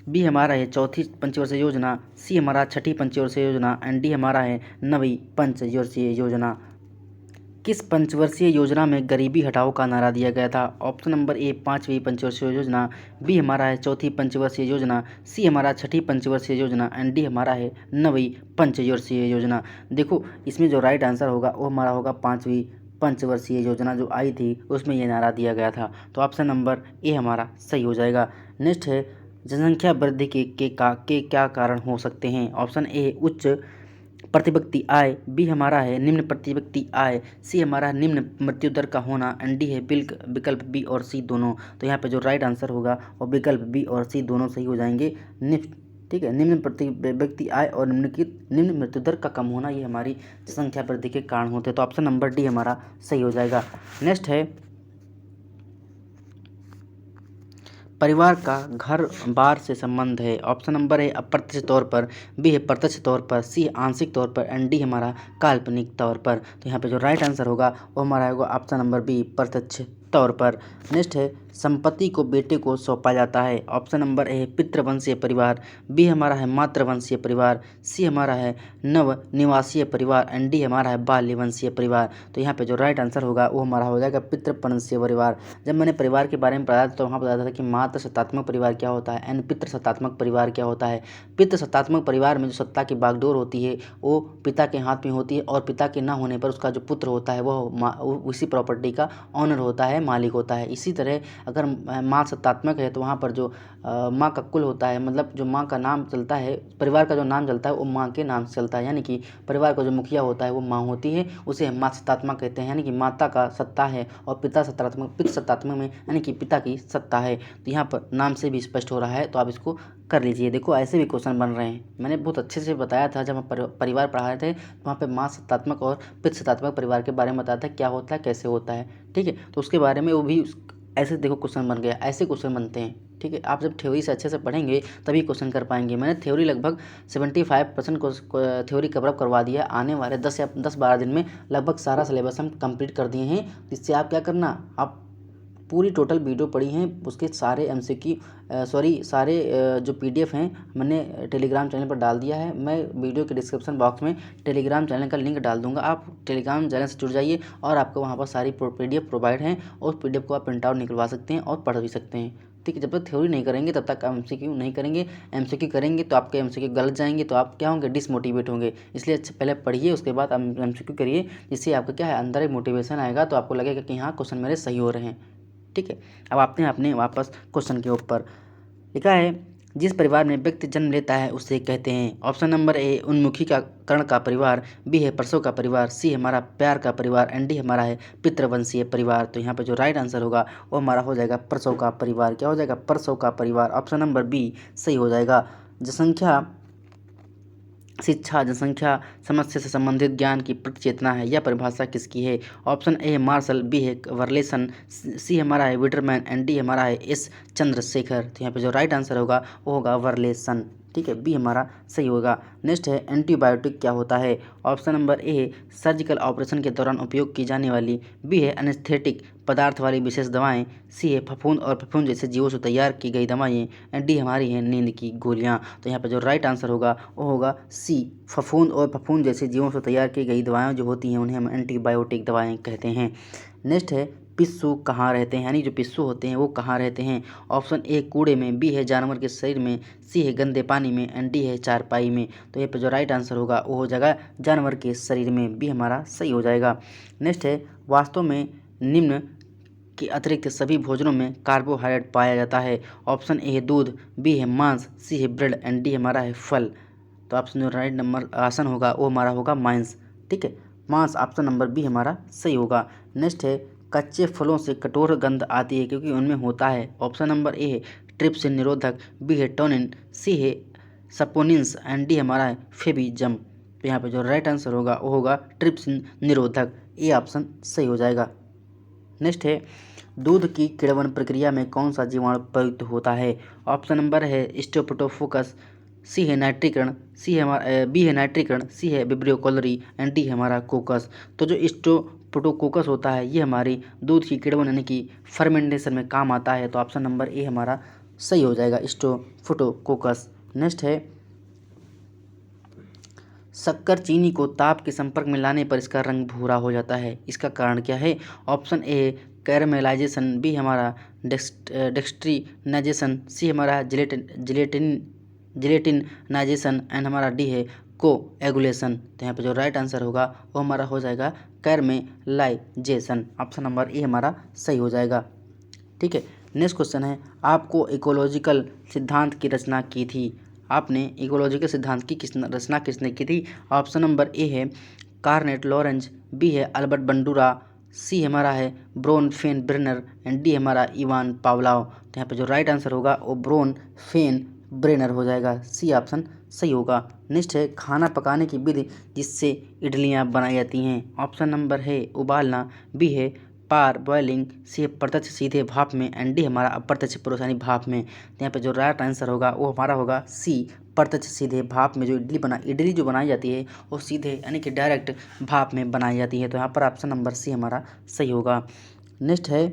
बी हमारा है 4थी पंचवर्षीय योजना, सी हमारा 6ठी पंचवर्षीय योजना एंड डी हमारा है 9वीं पंचवर्षीय योजना। किस पंचवर्षीय योजना में गरीबी हटाओ का नारा दिया गया था? ऑप्शन नंबर ए 5वीं पंचवर्षीय योजना, बी हमारा है 4थी पंचवर्षीय योजना, सी हमारा 6ठी पंचवर्षीय योजना एंड डी हमारा है 9वीं पंचवर्षीय योजना। देखो इसमें जो राइट आंसर होगा वो हमारा होगा 5वीं पंचवर्षीय योजना जो आई थी उसमें ये नारा दिया गया था। तो ऑप्शन नंबर ए हमारा सही हो जाएगा। नेक्स्ट है जनसंख्या वृद्धि के क्या कारण हो सकते हैं? ऑप्शन ए उच्च प्रतिव्यक्ति आय, बी हमारा है निम्न प्रतिव्यक्ति आय, सी हमारा निम्न मृत्यु दर का होना एंड डी है विकल्प बी और सी दोनों। तो यहाँ पे जो राइट आंसर होगा वो विकल्प बी और सी दोनों सही हो जाएंगे। ठीक है, निम्न प्रति व्यक्ति आय और निम्न मृत्यु दर का कम होना ये हमारी जनसंख्या वृद्धि के कारण होते हैं। तो ऑप्शन नंबर डी हमारा सही हो जाएगा। नेक्स्ट है परिवार का घर बार से संबंध है। ऑप्शन नंबर है अप्रत्यक्ष तौर पर, बी है प्रत्यक्ष तौर पर, सी आंशिक तौर पर एंड डी हमारा काल्पनिक तौर पर। तो यहाँ पे जो राइट आंसर होगा वो हमारा होगा ऑप्शन नंबर बी प्रत्यक्ष तौर पर। नेक्स्ट है संपत्ति को बेटे को सौंपा जाता है। ऑप्शन नंबर ए है पितृवंशीय परिवार, बी हमारा है मातृवंशीय परिवार, सी हमारा है नव निवासीय परिवार एंड डी हमारा है बाल्य वंशीय परिवार। तो यहाँ पे जो राइट आंसर होगा वो हमारा हो जाएगा पितृवंशीय परिवार। जब मैंने परिवार के बारे में पढ़ाया तो वहाँ बताया था कि मातृ सत्तात्मक परिवार क्या होता है एंड पितृ सत्तात्मक परिवार क्या होता है। पितृ सत्तात्मक परिवार में जो सत्ता की बागडोर होती है वो पिता के हाथ में होती है और पिता के ना होने पर उसका जो पुत्र होता है वह उसी प्रॉपर्टी का ऑनर होता है, मालिक होता है। इसी तरह अगर माँ सत्तात्मक है तो वहाँ पर जो माँ का कुल होता है, मतलब जो माँ का नाम चलता है, परिवार का जो नाम चलता है वो माँ के नाम से चलता है, यानी कि परिवार का जो मुखिया होता है वो माँ होती है, उसे माँ सत्तात्मक कहते हैं, यानी कि माता का सत्ता है और पिता सत्तात्मक, पितृ सत्तात्मक में यानी कि पिता की सत्ता है। तो यहाँ पर नाम से भी स्पष्ट हो रहा है, तो आप इसको कर लीजिए। देखो ऐसे भी क्वेश्चन बन रहे हैं, मैंने बहुत अच्छे से बताया था जब हम परिवार पढ़ा रहे थे तो वहाँ पे माँ सत्तात्मक और पितृ सत्तात्मक परिवार के बारे में बताया था क्या होता है, कैसे होता है। ठीक है, तो उसके बारे में वो भी ऐसे देखो क्वेश्चन बन गया, ऐसे क्वेश्चन बनते हैं। ठीक है, आप जब थ्योरी से अच्छे से पढ़ेंगे तभी क्वेश्चन कर पाएंगे। मैंने थ्योरी लगभग 75% को थ्योरी कवरअप करवा दिया। आने वाले 10-12 दिन में लगभग सारा सिलेबस हम कंप्लीट कर दिए हैं। इससे आप क्या करना, आप पूरी टोटल वीडियो पढ़ी हैं, उसके सारे सारे जो PDF हैं मैंने टेलीग्राम चैनल पर डाल दिया है। मैं वीडियो के डिस्क्रिप्शन बॉक्स में टेलीग्राम चैनल का लिंक डाल दूंगा, आप टेलीग्राम चैनल से जुड़ जाइए और आपको वहाँ पर सारी PDF प्रोवाइड हैं और PDF को आप प्रिंट आउट निकलवा सकते हैं और पढ़ भी सकते हैं। ठीक है, जब तक थ्योरी नहीं करेंगे तब तक MCQ नहीं करेंगे। MCQ करेंगे तो आपके MCQ गलत जाएंगे तो आप क्या होंगे, डिसमोटिवेट होंगे। इसलिए अच्छा पहले पढ़िए, उसके बाद MCQ करिए, जिससे आपका क्या है अंदर एक मोटिवेशन आएगा, तो आपको लगेगा कि हाँ क्वेश्चन मेरे सही हो रहे हैं। ठीक है, अब आपने अपने वापस क्वेश्चन के ऊपर लिखा है जिस परिवार में व्यक्ति जन्म लेता है उसे कहते हैं। ऑप्शन नंबर ए उन्मुखीकरण का परिवार, बी है प्रसव का परिवार, सी हमारा प्यार का परिवार एंड डी हमारा है पितृवंशीय परिवार। तो यहाँ पे जो राइट आंसर होगा वो हमारा हो जाएगा प्रसव का परिवार। क्या हो जाएगा, प्रसव का परिवार। ऑप्शन नंबर बी सही हो जाएगा। शिक्षा जनसंख्या समस्या से संबंधित ज्ञान की प्रतिचेतना है, यह परिभाषा किसकी है? ऑप्शन ए है मार्शल, बी है वर्लेसन, सी हमारा है विटरमैन एंड डी हमारा है एस चंद्रशेखर। तो यहाँ पे जो राइट आंसर होगा वो होगा वर्लेसन। ठीक है, बी हमारा सही होगा। नेक्स्ट है एंटीबायोटिक क्या होता है? ऑप्शन नंबर ए है सर्जिकल ऑपरेशन के दौरान उपयोग की जाने वाली, बी है एनेस्थेटिक पदार्थ वाली विशेष दवाएं, सी है फफूंद और फफूंद जैसे जीवों से तैयार की गई दवाएं एंड डी हमारी है नींद की गोलियां। तो यहाँ पे जो राइट आंसर होगा वो होगा सी फफूंद और फफूंद जैसे जीवों से तैयार की गई दवाएं जो होती हैं उन्हें हम एंटीबायोटिक दवाएं कहते हैं। नेक्स्ट है पिस्सू कहाँ रहते हैं, यानी जो पिस्सू होते हैं वो कहाँ रहते हैं? ऑप्शन ए कूड़े में, बी है जानवर के शरीर में, सी है गंदे पानी में एंड डी है चारपाई में। तो ये पे जो राइट आंसर होगा वो हो जाएगा जानवर के शरीर में, बी हमारा सही हो जाएगा। नेक्स्ट है वास्तव में निम्न के अतिरिक्त सभी भोजनों में कार्बोहाइड्रेट पाया जाता है। ऑप्शन ए है दूध, बी है मांस, सी है ब्रेड एंड डी हमारा है फल। तो ऑप्शन जो राइट नंबर आसन होगा वो हमारा होगा मांस। ठीक है, मांस ऑप्शन नंबर बी हमारा सही होगा। नेक्स्ट है कच्चे फलों से कठोर गंध आती है क्योंकि उनमें होता है। ऑप्शन नंबर ए है ट्रिप्सिन निरोधक, बी है टोनिन, सी है सपोनिन्स एंड डी हमारा है फेबिजम। तो यहाँ पे जो राइट आंसर होगा वो होगा ट्रिप्सिन निरोधक। ए ऑप्शन सही हो जाएगा। नेक्स्ट है दूध की किण्वन प्रक्रिया में कौन सा जीवाणु प्रयुक्त होता है। ऑप्शन नंबर है स्टेप्टोफोकस, सी है नाइट्रीकरण, सी है हमारा बी है नाइट्रीकरण, सी है विब्रियो कॉलरी एंड डी हमारा कोकस। तो जो स्टेप्टोकोकस होता है ये हमारी दूध की किण्वन यानी कि फर्मेंटेशन में काम आता है। तो ऑप्शन नंबर ए हमारा सही हो जाएगा स्टेप्टोकोकस। नेक्स्ट है शक्कर चीनी को ताप के संपर्क में लाने पर इसका रंग भूरा हो जाता है, इसका कारण क्या है। ऑप्शन ए कैरमेलाइजेशन, बी हमारा डेक्सट्रीनाइजेशन, सी हमारा जिलेटिनाइजेशन एंड हमारा डी है कोएगुलेशन। तो यहाँ पे जो राइट आंसर होगा वो हमारा हो जाएगा कैरमेलाइजेशन। ऑप्शन नंबर ए हमारा सही हो जाएगा। ठीक है, नेक्स्ट क्वेश्चन है आपको इकोलॉजिकल सिद्धांत की रचना की थी। आपने इकोलॉजिकल सिद्धांत की रचना किसने की थी। ऑप्शन नंबर ए है कार्नेट लॉरेंज, बी है अल्बर्ट बंडूरा, सी हमारा है Bronfenbrenner and D हमारा इवान पावलाव। तो यहाँ पे जो राइट आंसर होगा वो ब्रोन फेन ब्रेनर हो जाएगा। सी ऑप्शन सही होगा। नेक्स्ट है खाना पकाने की विधि जिससे इडलियाँ बनाई जाती हैं। ऑप्शन नंबर है उबालना, बी है पार बॉइलिंग, सी है प्रत्यक्ष सीधे भाप में एंड डी हमारा अप्रत्यक्ष परोसानी भाप में। तो यहाँ पे जो राइट आंसर होगा वो हमारा होगा सी प्रत्यक्ष सीधे भाप में। जो इडली जो बनाई जाती है वो सीधे यानी कि डायरेक्ट भाप में बनाई जाती है। तो यहाँ पर ऑप्शन नंबर सी हमारा सही होगा। नेक्स्ट है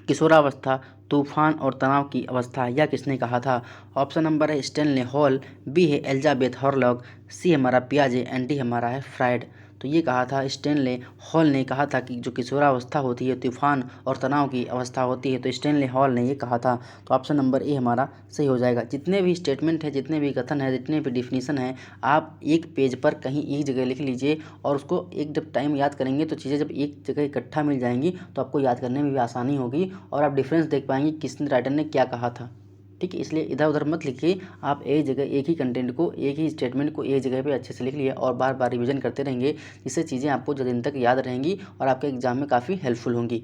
किशोरावस्था तूफान और तनाव की अवस्था यह किसने कहा था। ऑप्शन नंबर है स्टेनले हॉल, बी है एलिजाबेथ हॉरलॉग, सी हमारा पियाजे एंड डी हमारा है फ्राइड। तो ये कहा था स्टेनले हॉल ने कहा था कि जो किशोरावस्था होती है तूफान और तनाव की अवस्था होती है। तो स्टेनले हॉल ने ये कहा था। तो ऑप्शन नंबर ए हमारा सही हो जाएगा। जितने भी स्टेटमेंट है, जितने भी कथन है, जितने भी डिफिनीसन है, आप एक पेज पर कहीं एक जगह लिख लीजिए और उसको एक जब टाइम याद करेंगे तो चीज़ें जब एक जगह इकट्ठा मिल जाएंगी तो आपको याद करने में भी आसानी होगी और आप डिफरेंस देख पाएंगे किस राइटर ने क्या कहा था। ठीक है, इसलिए इधर उधर मत लिखिए, आप एक जगह एक ही कंटेंट को, एक ही स्टेटमेंट को एक जगह पे अच्छे से लिख लिए और बार बार रिवीजन करते रहेंगे, जिससे चीज़ें आपको ज़्यादा दिन तक याद रहेंगी और आपके एग्जाम में काफ़ी हेल्पफुल होंगी।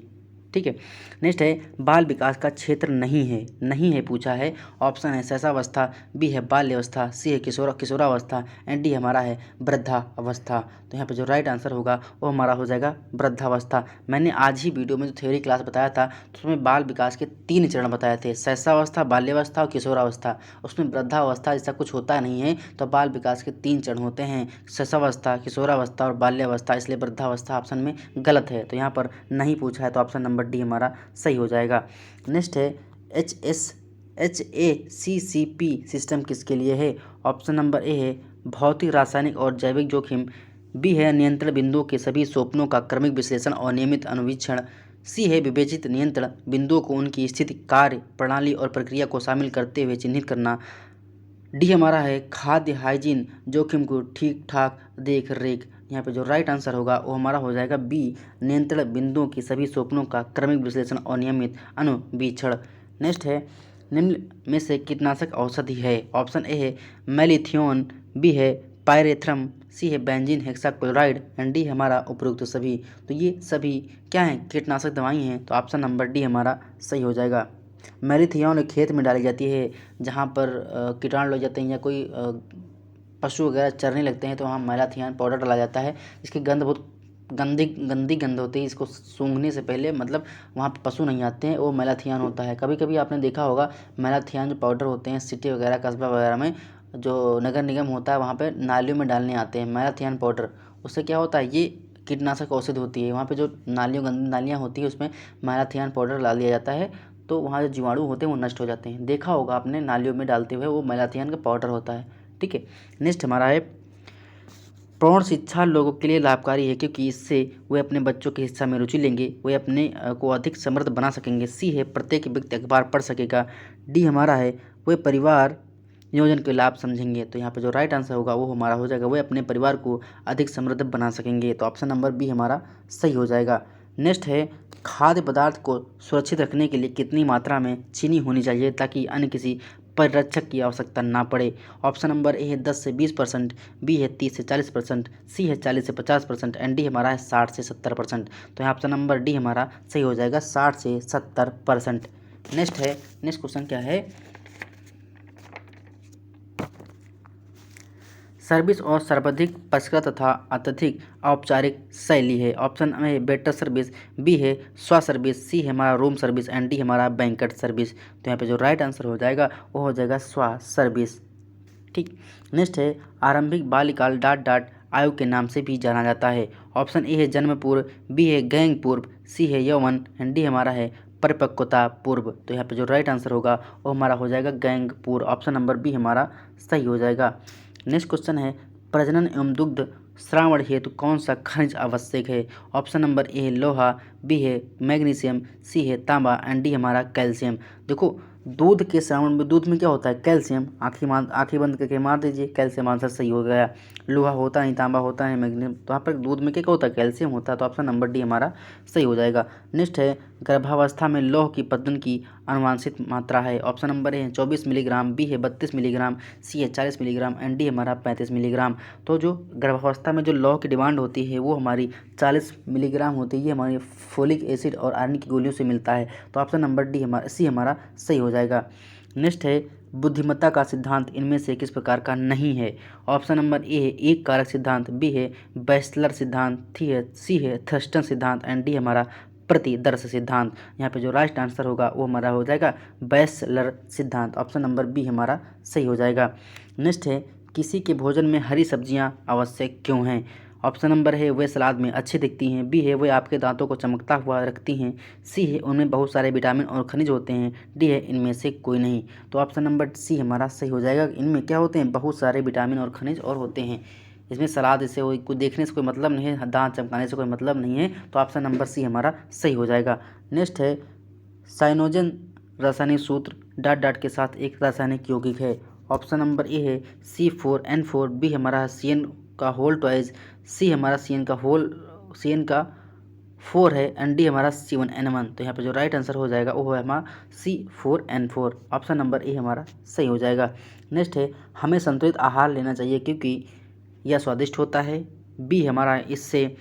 ठीक है, नेक्स्ट है बाल विकास का क्षेत्र नहीं है पूछा है। ऑप्शन है शैशवावस्था, बी है बाल्यावस्था, सी है किशोरावस्था एंड डी हमारा है वृद्धावस्था। तो यहाँ पे जो राइट आंसर होगा वो हमारा हो जाएगा वृद्धावस्था। मैंने आज ही वीडियो में जो थ्योरी क्लास बताया था तो उसमें बाल विकास के 3 चरण बताए थे, शैशवावस्था, बाल्यावस्था और किशोरावस्था। उसमें वृद्धावस्था जैसा कुछ होता नहीं है। तो बाल विकास के 3 चरण होते हैं, शैशवावस्था, किशोरावस्था और बाल्यावस्था, इसलिए वृद्धावस्था ऑप्शन में गलत है। तो यहाँ पर नहीं पूछा है, तो ऑप्शन नंबर डी हमारा सही हो जाएगा। नेक्स्ट है HACCP सिस्टम किसके लिए है। ऑप्शन नंबर ए है भौतिक, रासायनिक और जैविक जोखिम, बी है नियंत्रण बिंदुओं के सभी स्वप्नों का क्रमिक विश्लेषण और नियमित अनुवीक्षण, सी है विवेचित नियंत्रण बिंदुओं को उनकी स्थिति, कार्य प्रणाली और प्रक्रिया को शामिल करते हुए चिन्हित करना, डी हमारा है खाद्य हाइजीन जोखिम को ठीक ठाक देख रेख। यहाँ पे जो राइट आंसर होगा वो हमारा हो जाएगा बी नियंत्रण बिंदुओं की सभी स्वप्नों का क्रमिक विश्लेषण और नियमित अनुवीक्षण। नेक्स्ट है निम्न में से कीटनाशक औषधि है। ऑप्शन ए है मेलिथियोन, बी है पायरेथ्रम, सी है बेंजीन हेक्साक्लोराइड एंड डी हमारा उपरोक्त सभी। तो ये सभी क्या हैं, कीटनाशक दवाई हैं। तो ऑप्शन नंबर डी हमारा सही हो जाएगा। मेलिथियोन खेत में डाली जाती है जहाँ पर कीटाणु लग जाते हैं या कोई पशु वगैरह चरने लगते हैं, तो वहाँ मेलाथियान पाउडर डाला जाता है। इसकी गंध बहुत गंदी गंध होती है, इसको सूंघने से पहले मतलब वहाँ पे पशु नहीं आते हैं, वो मेलाथियान होता है। कभी कभी आपने देखा होगा मेलाथियान जो पाउडर होते हैं सिटी वगैरह कस्बा वगैरह में जो नगर निगम होता है वहाँ पे नालियों में डालने आते हैं मेलाथियान पाउडर। उससे क्या होता है, ये कीटनाशक औषधि होती है। वहाँ पे जो गंदी नालियाँ होती है उसमें मेलाथियान पाउडर डाल दिया जाता है, तो वहाँ जो जीवाणु होते हैं वो नष्ट हो जाते हैं। देखा होगा आपने नालियों में डालते हुए, वो मेलाथियान का पाउडर होता है। ठीक है, नेक्स्ट हमारा है प्रौढ़ शिक्षा लोगों के लिए लाभकारी है क्योंकि इससे वे अपने बच्चों की शिक्षा में रुचि लेंगे, वे अपने को अधिक समृद्ध बना सकेंगे, सी है प्रत्येक व्यक्ति अखबार पढ़ सकेगा, डी हमारा है वे परिवार नियोजन के लाभ समझेंगे। तो यहाँ पे जो राइट आंसर होगा वो हमारा हो जाएगा वे अपने परिवार को अधिक समृद्ध बना सकेंगे। तो ऑप्शन नंबर बी हमारा सही हो जाएगा। नेक्स्ट है खाद्य पदार्थ को सुरक्षित रखने के लिए कितनी मात्रा में चीनी होनी चाहिए ताकि अन्य किसी परिरक्षक की आवश्यकता ना पड़े। ऑप्शन नंबर ए है 10 से 20%, बी है 30 से 40%, सी है 40 से 50% एंड डी हमारा है 60 से 70%। तो यहाँ ऑप्शन नंबर डी हमारा सही हो जाएगा 60 से 70%। नेक्स्ट क्वेश्चन क्या है सर्विस और सर्वाधिक परिष्कृत तथा अत्यधिक औपचारिक शैली है। Option A better service, B है स्वा सर्विस, सी है हमारा रूम सर्विस एंड डी हमारा बैंकेट सर्विस। तो यहाँ पे जो राइट आंसर हो जाएगा वो हो जाएगा स्वा सर्विस। ठीक, नेक्स्ट है आरंभिक बाल्यकाल डॉट डॉट आयु के नाम से भी जाना जाता है। ऑप्शन ए है जन्म पूर्व, बी है गैंग पूर्व, सी है यौवन एंड डी हमारा है परिपक्वता पूर्व। तो यहाँ पे जो राइट आंसर होगा वो हमारा हो जाएगा गैंग पूर्व। ऑप्शन नंबर बी हमारा सही हो जाएगा। नेक्स्ट क्वेश्चन है प्रजनन एवं दुग्ध श्रावण हेतु कौन सा खनिज आवश्यक है। ऑप्शन नंबर ए है लोहा, बी है मैग्नीशियम, सी है तांबा एंड डी हमारा कैल्शियम। देखो दूध के श्रावण में, दूध में क्या होता है कैल्शियम, आँखें बंद करके मार दीजिए, कैल्शियम आंसर सही हो गया। लोहा होता नहीं, तांबा होता है, मैग्नीशियम, तो यहाँ पर दूध में क्या क्या होता है कैल्शियम होता है, तो ऑप्शन नंबर डी हमारा सही हो जाएगा। नेक्स्ट है गर्भावस्था में लौह की प्रजनन की अनुवांशिक मात्रा है। ऑप्शन नंबर ए है 24 मिलीग्राम, बी है 32 मिलीग्राम, सी है 40 मिलीग्राम एंड डी हमारा 35 मिलीग्राम। तो जो गर्भावस्था में जो लौह की डिमांड होती है वो हमारी 40 मिलीग्राम होती है। ये हमारी फोलिक एसिड और आयरन की गोलियों से मिलता है। तो ऑप्शन नंबर डी हमारा सी हमारा सही हो जाएगा। नेक्स्ट है बुद्धिमत्ता का सिद्धांत इनमें से किस प्रकार का नहीं है। ऑप्शन नंबर ए है एक कारक सिद्धांत, बी है बैचलर सिद्धांत, सी है थर्स्टन सिद्धांत एंड डी हमारा प्रतिदर्श सिद्धांत। यहाँ पे जो राइट आंसर होगा वो हमारा हो जाएगा बैचलर सिद्धांत। ऑप्शन नंबर बी हमारा सही हो जाएगा। नेक्स्ट है किसी के भोजन में हरी सब्जियां आवश्यक क्यों हैं। ऑप्शन नंबर है वे सलाद में अच्छी दिखती हैं, बी है वे आपके दांतों को चमकता हुआ रखती हैं, सी है उनमें बहुत सारे विटामिन और खनिज होते हैं, डी है इनमें से कोई नहीं। तो ऑप्शन नंबर सी हमारा सही हो जाएगा। इनमें क्या होते हैं बहुत सारे विटामिन और खनिज और होते हैं। इसमें सलाद इससे कोई देखने से कोई मतलब नहीं है, दांत चमकाने से कोई मतलब नहीं है। तो ऑप्शन नंबर सी हमारा सही हो जाएगा। नेक्स्ट है साइनोजन रासायनिक सूत्र डॉट डॉट के साथ एक रासायनिक यौगिक है। ऑप्शन नंबर ए है C4N4, बी हमारा CN का होल ट्वाइस, सी हमारा CN का 4 है एंड डी हमारा C1N1। तो यहाँ पे जो राइट आंसर हो जाएगा वो है हमारा C4N4। ऑप्शन नंबर ए हमारा सही हो जाएगा। नेक्स्ट है हमें संतुलित आहार लेना चाहिए क्योंकि यह स्वादिष्ट होता है, बी हमारा इससे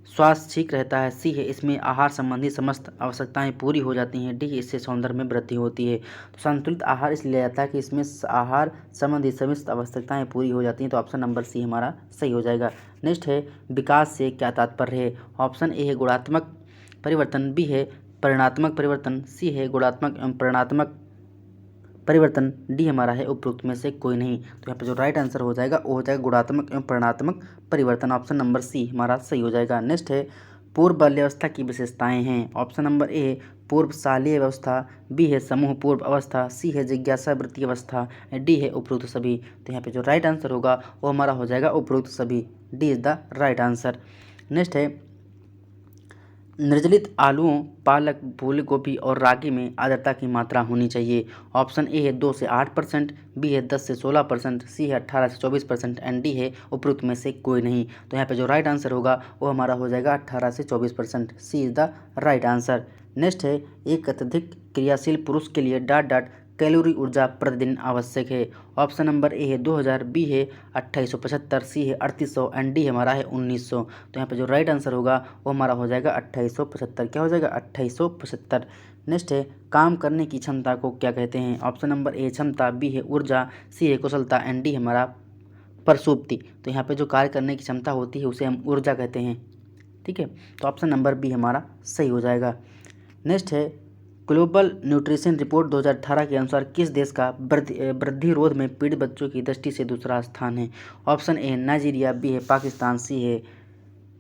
स्वास्थ्य ठीक रहता है, सी है इसमें आहार संबंधी समस्त आवश्यकताएं पूरी हो जाती हैं, डी इससे सौंदर्य में वृद्धि होती है। तो संतुलित आहार इसलिए लिया जाता है कि इसमें आहार संबंधी समस्त आवश्यकताएं पूरी हो जाती हैं। तो ऑप्शन नंबर सी हमारा सही हो जाएगा। नेक्स्ट है विकास से क्या तात्पर्य है। ऑप्शन ए है गुणात्मक परिवर्तन, बी है परिणात्मक परिवर्तन, सी है गुणात्मक एवं परिणात्मक परिवर्तन, डी हमारा है उपरोक्त में से कोई नहीं। तो यहाँ पे जो राइट आंसर हो जाएगा वो हो जाएगा गुणात्मक एवं परिणात्मक परिवर्तन। ऑप्शन नंबर सी हमारा सही हो जाएगा। नेक्स्ट है पूर्व बाल्यावस्था की विशेषताएं हैं। ऑप्शन नंबर ए है पूर्वशालीय अवस्था, बी है समूह पूर्व अवस्था, सी है जिज्ञासा वृत्ति अवस्था, डी है उपरोक्त सभी। तो यहाँ पे जो राइट आंसर होगा वो हमारा हो जाएगा उपरोक्त सभी, D is the right answer. Next है निर्जलित आलूओं, पालक, फूल गोभी और रागी में आर्द्रता की मात्रा होनी चाहिए। ऑप्शन ए है 2 से 8%, बी है 10 से 16%, सी है 18 से 24% एंड डी है उपरोक्त में से कोई नहीं। तो यहाँ पे जो राइट आंसर होगा वो हमारा हो जाएगा 18 से 24%, C is the right answer. Next है एक अत्यधिक क्रियाशील पुरुष के लिए डॉट डॉट कैलोरी ऊर्जा प्रतिदिन आवश्यक है। ऑप्शन नंबर ए है 2000, बी है 2875, सी है 3800 एंड डी हमारा है 1900। तो यहाँ पे जो राइट आंसर होगा वो हमारा हो जाएगा 2875। क्या हो जाएगा 2875। नेक्स्ट है काम करने की क्षमता को क्या कहते हैं। ऑप्शन नंबर ए क्षमता, बी है ऊर्जा, सी है कुशलता एंड डी हमारा प्रसुप्ति। तो यहाँ पे जो कार्य करने की क्षमता होती है उसे हम ऊर्जा कहते हैं। ठीक है, तो ऑप्शन नंबर बी हमारा सही हो जाएगा। नेक्स्ट है ग्लोबल न्यूट्रिशन रिपोर्ट 2018 के अनुसार किस देश का वृद्धि रोध में पीड़ित बच्चों की दृष्टि से दूसरा स्थान है। ऑप्शन ए नाइजीरिया, बी है पाकिस्तान, सी है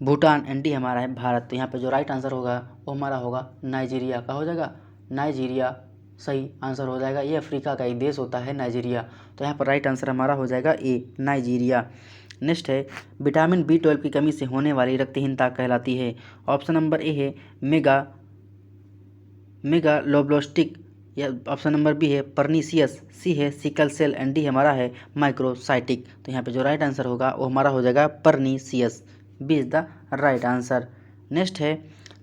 भूटान एंड डी हमारा है भारत। तो यहाँ पे जो राइट आंसर होगा वो हमारा होगा नाइजीरिया का हो जाएगा, नाइजीरिया सही आंसर हो जाएगा। ये अफ्रीका का एक देश होता है नाइजीरिया। तो यहाँ पर राइट आंसर हमारा हो जाएगा ए नाइजीरिया। नेक्स्ट है विटामिन B12 की कमी से होने वाली रक्तहीनता कहलाती है। ऑप्शन नंबर ए है मेगालोब्लास्टिक, या ऑप्शन नंबर बी है परनीसियस, सी है सिकल सेल एंड डी हमारा है माइक्रोसाइटिक। तो यहाँ पे जो राइट आंसर होगा वो हमारा हो जाएगा pernicious, B is the right answer. Next है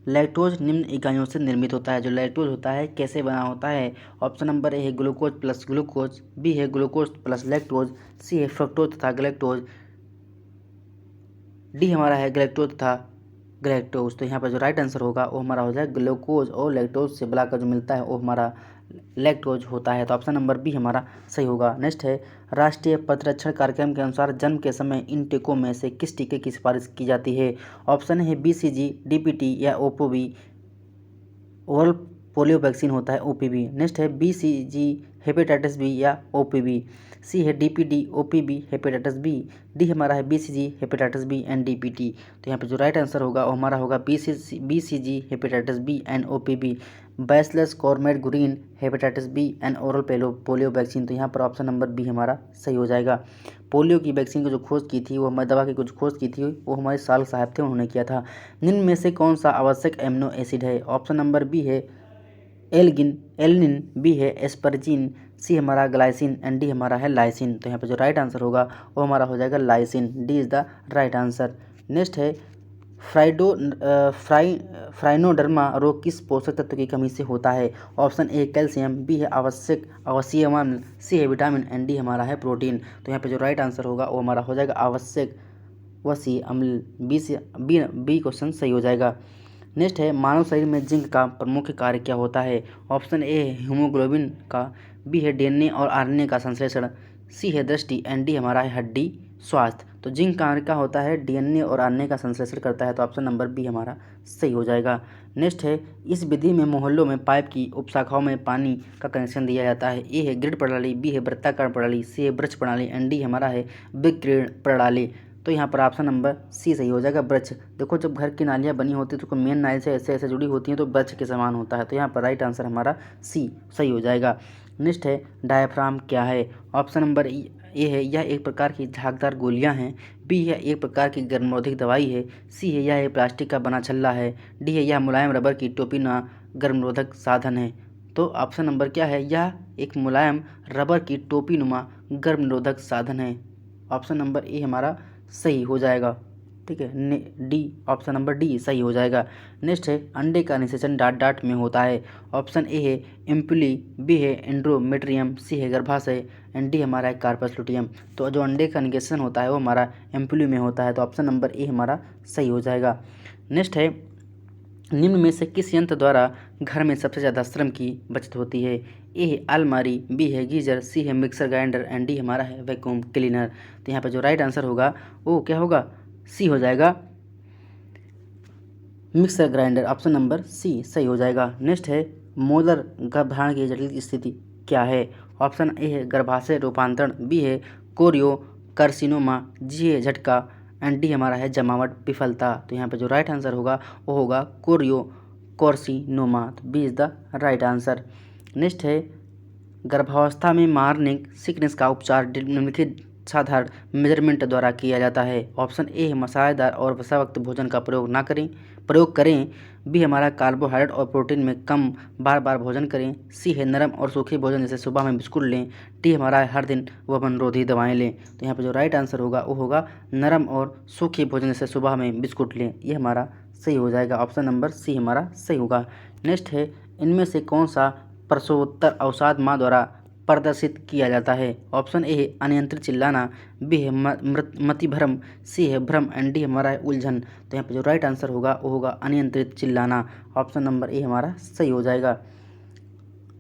लैक्टोज निम्न इकाइयों से निर्मित होता है। जो लैक्टोज होता है कैसे बना होता है। ऑप्शन नंबर ए है ग्लूकोज प्लस ग्लूकोज, बी है ग्लूकोज प्लस लैक्टोज, सी है फ्रक्टोज तथा ग्लैक्टोज, डी हमारा है ग्लैक्टोज तथा ग्लैक्टोज। तो यहाँ पर जो राइट आंसर होगा वो हमारा हो जाएगा ग्लूकोज और लैक्टोज से मिलाकर जो मिलता है वो हमारा लैक्टोज होता है। तो ऑप्शन नंबर बी हमारा सही होगा। नेक्स्ट है, राष्ट्रीय प्रतिरक्षण कार्यक्रम के अनुसार जन्म के समय इन टीकों में से किस टीके की सिफारिश की जाती है? ऑप्शन है BCG, DPT या OPV। ओरल पोलियो वैक्सीन होता है OPV। नेक्स्ट है BCG हेपेटाइटिस बी या OPV। सी है DPT OPV hepatitis B. D हमारा है BCG hepatitis B and DPT। तो यहाँ पे जो राइट आंसर होगा वो हमारा होगा BCG hepatitis B and OPV। Bacillus Calmette Guerin hepatitis B and oral polio vaccine. तो यहाँ पर ऑप्शन नंबर बी हमारा सही हो जाएगा। पोलियो की वैक्सीन को जो खोज की थी, वो हमारी दवा की कुछ खोज की थी, वो हमारे साल साहब थे, उन्होंने किया था। निम्न में से कौन सा आवश्यक एमिनो एसिड है? ऑप्शन नंबर बी है एलिनिन, बी है एस्परजिन, सी हमारा ग्लाइसिन एंड डी हमारा है लाइसिन। तो यहाँ पे जो राइट आंसर होगा वो हमारा हो जाएगा lysine. D is the right answer. Next है, फ्राइनोडर्मा रोग किस पोषक तत्व की कमी से होता है? ऑप्शन ए कैल्शियम, बी है आवश्यक अवश्य अम्ल, सी है विटामिन एंड डी हमारा है प्रोटीन। तो यहाँ पे जो राइट आंसर होगा वो हमारा हो जाएगा आवश्यक वसीय अम्ल। बी क्वेश्चन सही हो जाएगा। नेक्स्ट है, मानव शरीर में जिंक का प्रमुख कार्य क्या होता है? ऑप्शन ए है हीमोग्लोबिन का, बी है DNA और RNA का संश्लेषण, सी है दृष्टि एंड डी हमारा है हड्डी स्वास्थ्य। तो जिंक कार्य क्या होता है? DNA और RNA का संश्लेषण करता है। तो ऑप्शन नंबर बी हमारा सही हो जाएगा। नेक्स्ट है, इस विधि में मोहल्लों में पाइप की उपशाखाओं में पानी का कनेक्शन दिया जाता है। ए है ग्रिड प्रणाली, बी है वृत्ताकार प्रणाली, सी है वृक्ष प्रणाली एंड डी हमारा है विकिरण प्रणाली। तो यहाँ पर ऑप्शन नंबर सी सही हो जाएगा, वृक्ष। देखो, जब घर की नालियाँ बनी होती है तो मेन नाली से ऐसे ऐसे जुड़ी होती हैं तो वृक्ष के समान होता है। तो यहाँ पर राइट आंसर हमारा सी सही हो जाएगा। नेक्स्ट है, डायाफ्राम क्या है? ऑप्शन नंबर ए है यह एक प्रकार की झागदार गोलियां हैं, बी यह एक प्रकार की गर्मरोधक दवाई है, सी है यह एक प्लास्टिक का बना छल्ला है, डी है यह मुलायम रबर की टोपी ना गर्मरोधक साधन है। तो ऑप्शन नंबर क्या है? यह एक मुलायम रबर की टोपी नुमा गर्मरोधक साधन है। ऑप्शन नंबर ए हमारा सही हो जाएगा। ठीक है, डी ऑप्शन नंबर डी सही हो जाएगा। नेक्स्ट है, अंडे का निषेचन डाट डाट में होता है। ऑप्शन ए है एम्पुली, बी है एंड्रोमेट्रियम, सी है गर्भाशय एंड डी हमारा है कार्पस लुटियम। तो जो अंडे का निषेचन होता है वो हमारा एम्पुली में होता है। तो ऑप्शन नंबर ए हमारा सही हो जाएगा। नेक्स्ट है, निम्न में से किस यंत्र द्वारा घर में सबसे ज़्यादा श्रम की बचत होती है? ए है अलमारी, बी है गीजर, सी है मिक्सर ग्राइंडर एंड डी हमारा है वैक्यूम क्लीनर। तो यहाँ पे जो राइट आंसर होगा वो क्या होगा? सी हो जाएगा, mixer grinder. Option number C सही हो जाएगा। नेक्स्ट है, मोलर गर्भधारण की जटिल स्थिति क्या है? ऑप्शन ए है गर्भाशय रूपांतरण, बी है कोरियो कार्सिनोमा, जी है झटका एंड डी हमारा है जमावट विफलता। तो यहाँ पे जो राइट आंसर होगा वो होगा choriocarcinoma. B is the right answer. Next है, गर्भावस्था में मार्निंग सिकनेस का उपचार निम्नलिखित साधारण मेजरमेंट द्वारा किया जाता है। ऑप्शन ए है मसालेदार और वसायुक्त भोजन का प्रयोग करें, बी हमारा कार्बोहाइड्रेट और प्रोटीन में कम बार बार भोजन करें, सी है नरम और सूखे भोजन जैसे सुबह में बिस्कुट लें, डी हमारा है हर दिन वमनरोधी दवाएं लें। तो यहाँ पे जो राइट आंसर होगा वो होगा नरम और सूखे भोजन जैसे सुबह में बिस्कुट लें। ये हमारा सही हो जाएगा। ऑप्शन नंबर सी हमारा सही होगा। नेक्स्ट है, इनमें से कौन सा प्रसवोत्तर अवसाद माँ द्वारा प्रदर्शित किया जाता है? ऑप्शन ए है अनियंत्रित चिल्लाना, बी है मतिभ्रम, सी है भ्रम एंड डी हमारा है उलझन। तो यहाँ पे जो राइट आंसर होगा वो होगा अनियंत्रित चिल्लाना। ऑप्शन नंबर ए हमारा सही हो जाएगा।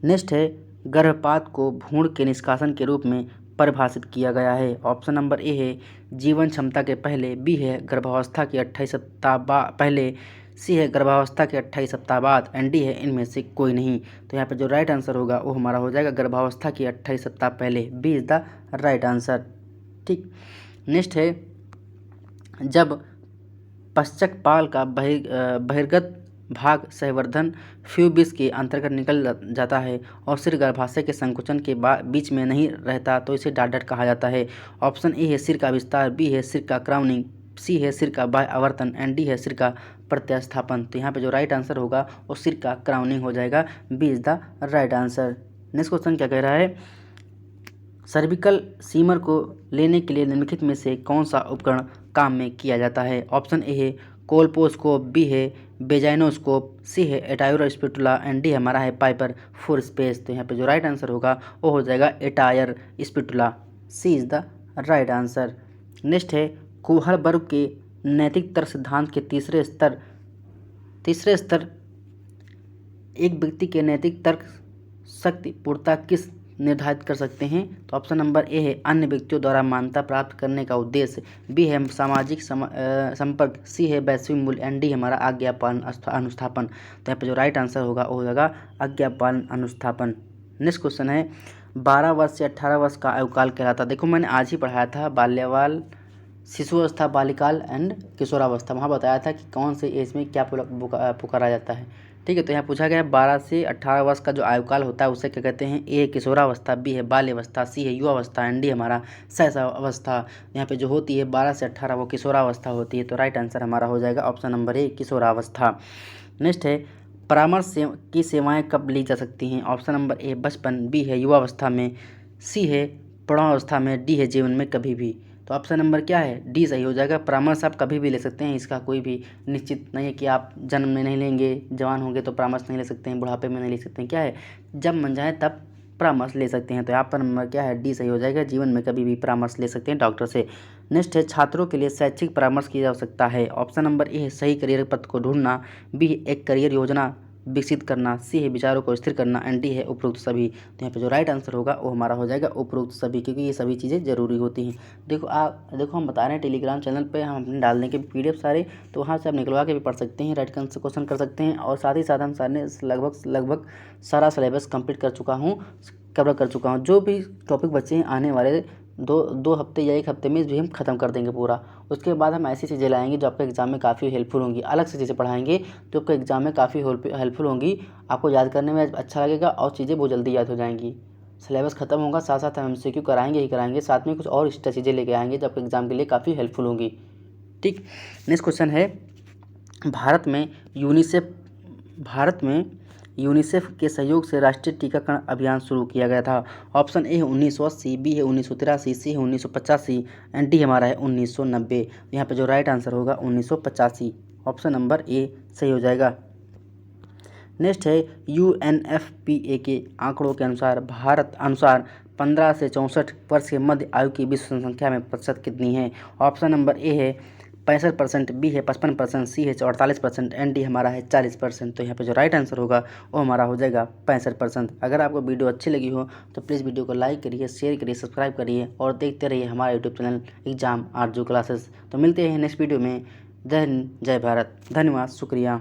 नेक्स्ट है, गर्भपात को भ्रूण के निष्कासन के रूप में परिभाषित किया गया है। ऑप्शन नंबर ए है जीवन क्षमता के पहले, बी है गर्भावस्था के 28 सप्ताह पहले, सी है गर्भावस्था के 28 सप्ताह बाद एंड डी है इनमें से कोई नहीं। तो यहाँ पे जो राइट आंसर होगा वो हमारा हो जाएगा गर्भावस्था के 28 सप्ताह पहले। B is the right answer. ठीक। नेक्स्ट है, जब पश्चकपाल का बहिर्गत भाग संवर्धन फ्यूबिस के अंतर्गत निकल जाता है और सिर गर्भाशय के संकुचन के बीच में नहीं रहता तो इसे डाडट कहा जाता है। ऑप्शन ए है सिर का विस्तार, बी है सिर का क्राउनिंग, सी है सिर का बाह्य आवर्तन एंड डी है सिर का प्रत्यास्थापन। तो यहाँ पे जो राइट आंसर होगा वो सिर का क्राउनिंग हो जाएगा। B is the right answer. Next question क्या कह रहा है? सर्विकल सीमर को लेने के लिए निम्नलिखित में से कौन सा उपकरण काम में किया जाता है? ऑप्शन ए है कोल्पोस्कोप, बी है बेजाइनोस्कोप, सी है एटायर स्पिटुला एंड डी हमारा है पाइपर फोर स्पेस। तो यहाँ पे जो राइट आंसर होगा वो हो जाएगा Ayre spatula. C is the right answer. Next है, कोहलबर्ग के नैतिक तर्क सिद्धांत के तीसरे स्तर एक व्यक्ति के नैतिक तर्क शक्ति पूर्ता किस निर्धारित कर सकते हैं? तो ऑप्शन नंबर ए है अन्य व्यक्तियों द्वारा मान्यता प्राप्त करने का उद्देश्य, बी है सामाजिक संपर्क, सी है वैश्विक मूल्य एंड डी हमारा आज्ञा पालन अनुस्थापन। तो यहाँ पे जो राइट आंसर होगा वो हो जाएगा आज्ञा पालन अनुस्थापन। नेक्स्ट क्वेश्चन है 12 वर्ष से 18 वर्ष का आयुकाल कहलाता। देखो मैंने आज ही पढ़ाया था बाल्यकाल, शिशु अवस्था, बालिकाल एंड किशोरावस्था। वहाँ बताया था कि कौन से एज में क्या पुकारा जाता है। ठीक है, तो यहाँ पूछा गया है 12 से 18 वर्ष का जो आयुकाल होता है उसे क्या कहते हैं? ए किशोरावस्था, बी है बाल्यावस्था, सी है युवावस्था एंड डी हमारा शैशवावस्था। यहाँ पे जो होती है 12 से 18 वो किशोरावस्था होती है। तो राइट आंसर हमारा हो जाएगा ऑप्शन नंबर ए किशोरावस्था। नेक्स्ट है परामर्श की सेवाएं कब ली जा सकती हैं? ऑप्शन नंबर ए बचपन, बी है युवावस्था में, सी है प्रौढ़ावस्था में, डी है जीवन में कभी भी। तो ऑप्शन नंबर क्या है? डी सही हो जाएगा। परामर्श आप कभी भी ले सकते हैं, इसका कोई भी निश्चित नहीं है कि आप जन्म में नहीं लेंगे, जवान होंगे तो परामर्श नहीं ले सकते हैं, बुढ़ापे में नहीं ले सकते हैं। क्या है, जब मन जाए तब परामर्श ले सकते हैं। तो यहाँ पर नंबर क्या है? डी सही हो जाएगा। जीवन में कभी भी परामर्श ले सकते हैं डॉक्टर से। नेक्स्ट है छात्रों के लिए शैक्षिक परामर्श की जा सकता है। ऑप्शन नंबर ए है सही करियर पथ को ढूंढना, बी एक करियर योजना विकसित करना, सी है विचारों को स्थिर करना एंड डी है उपरोक्त सभी। तो यहाँ पे जो राइट आंसर होगा वो हमारा हो जाएगा उपरोक्त सभी, क्योंकि ये सभी चीज़ें जरूरी होती हैं। देखो हम बता रहे हैं टेलीग्राम चैनल पे हम अपने डालने के PDF सारे, तो वहाँ से आप निकलवा के भी पढ़ सकते हैं, राइट क्वेश्चन कर सकते हैं। और साथ ही साथ हम सारे लगभग सारा सिलेबस कंप्लीट कवर कर चुका हूँ। जो भी टॉपिक बचे हैं आने वाले दो हफ्ते या 1 हफ्ते में भी हम खत्म कर देंगे पूरा। उसके बाद हम ऐसी चीज़ें लाएंगे जो आपके एग्जाम में काफ़ी हेल्पफुल होंगी, अलग से चीज़ें पढ़ाएंगे जो आपके एग्जाम में काफ़ी हेल्पफुल होंगी, आपको याद करने में अच्छा लगेगा और चीज़ें बहुत जल्दी याद हो जाएंगी। सिलेबस खत्म होगा, साथ साथ हम MCQ कराएंगे ही कराएंगे, साथ में कुछ और एक्स्ट्रा चीज़ें लेके आएंगे जो आपके एग्जाम के लिए काफ़ी हेल्पफुल होंगी। ठीक, नेक्स्ट क्वेश्चन है भारत में यूनिसेफ के सहयोग से राष्ट्रीय टीकाकरण अभियान शुरू किया गया था। ऑप्शन ए है 1980, बी है 1983, सी है 1985 एंड डी हमारा है 1990। यहाँ पे जो राइट आंसर होगा 1985, ऑप्शन नंबर ए सही हो जाएगा। नेक्स्ट है UNFPA के आंकड़ों के अनुसार 15 से 64 वर्ष के मध्य आयु की विश्व जनसंख्या में प्रतिशत कितनी है? ऑप्शन नंबर ए है 65%, बी है 55%, सी है 48% एंड डी हमारा है 40%। तो यहाँ पे जो राइट आंसर होगा वो हमारा हो जाएगा 65%। अगर आपको वीडियो अच्छी लगी हो तो प्लीज़ वीडियो को लाइक करिए, शेयर करिए, सब्सक्राइब करिए और देखते रहिए हमारा यूट्यूब चैनल एग्जाम आरजू क्लासेस। तो मिलते हैं नेक्स्ट वीडियो में। जय हिंद, जय भारत, धन्यवाद, शुक्रिया।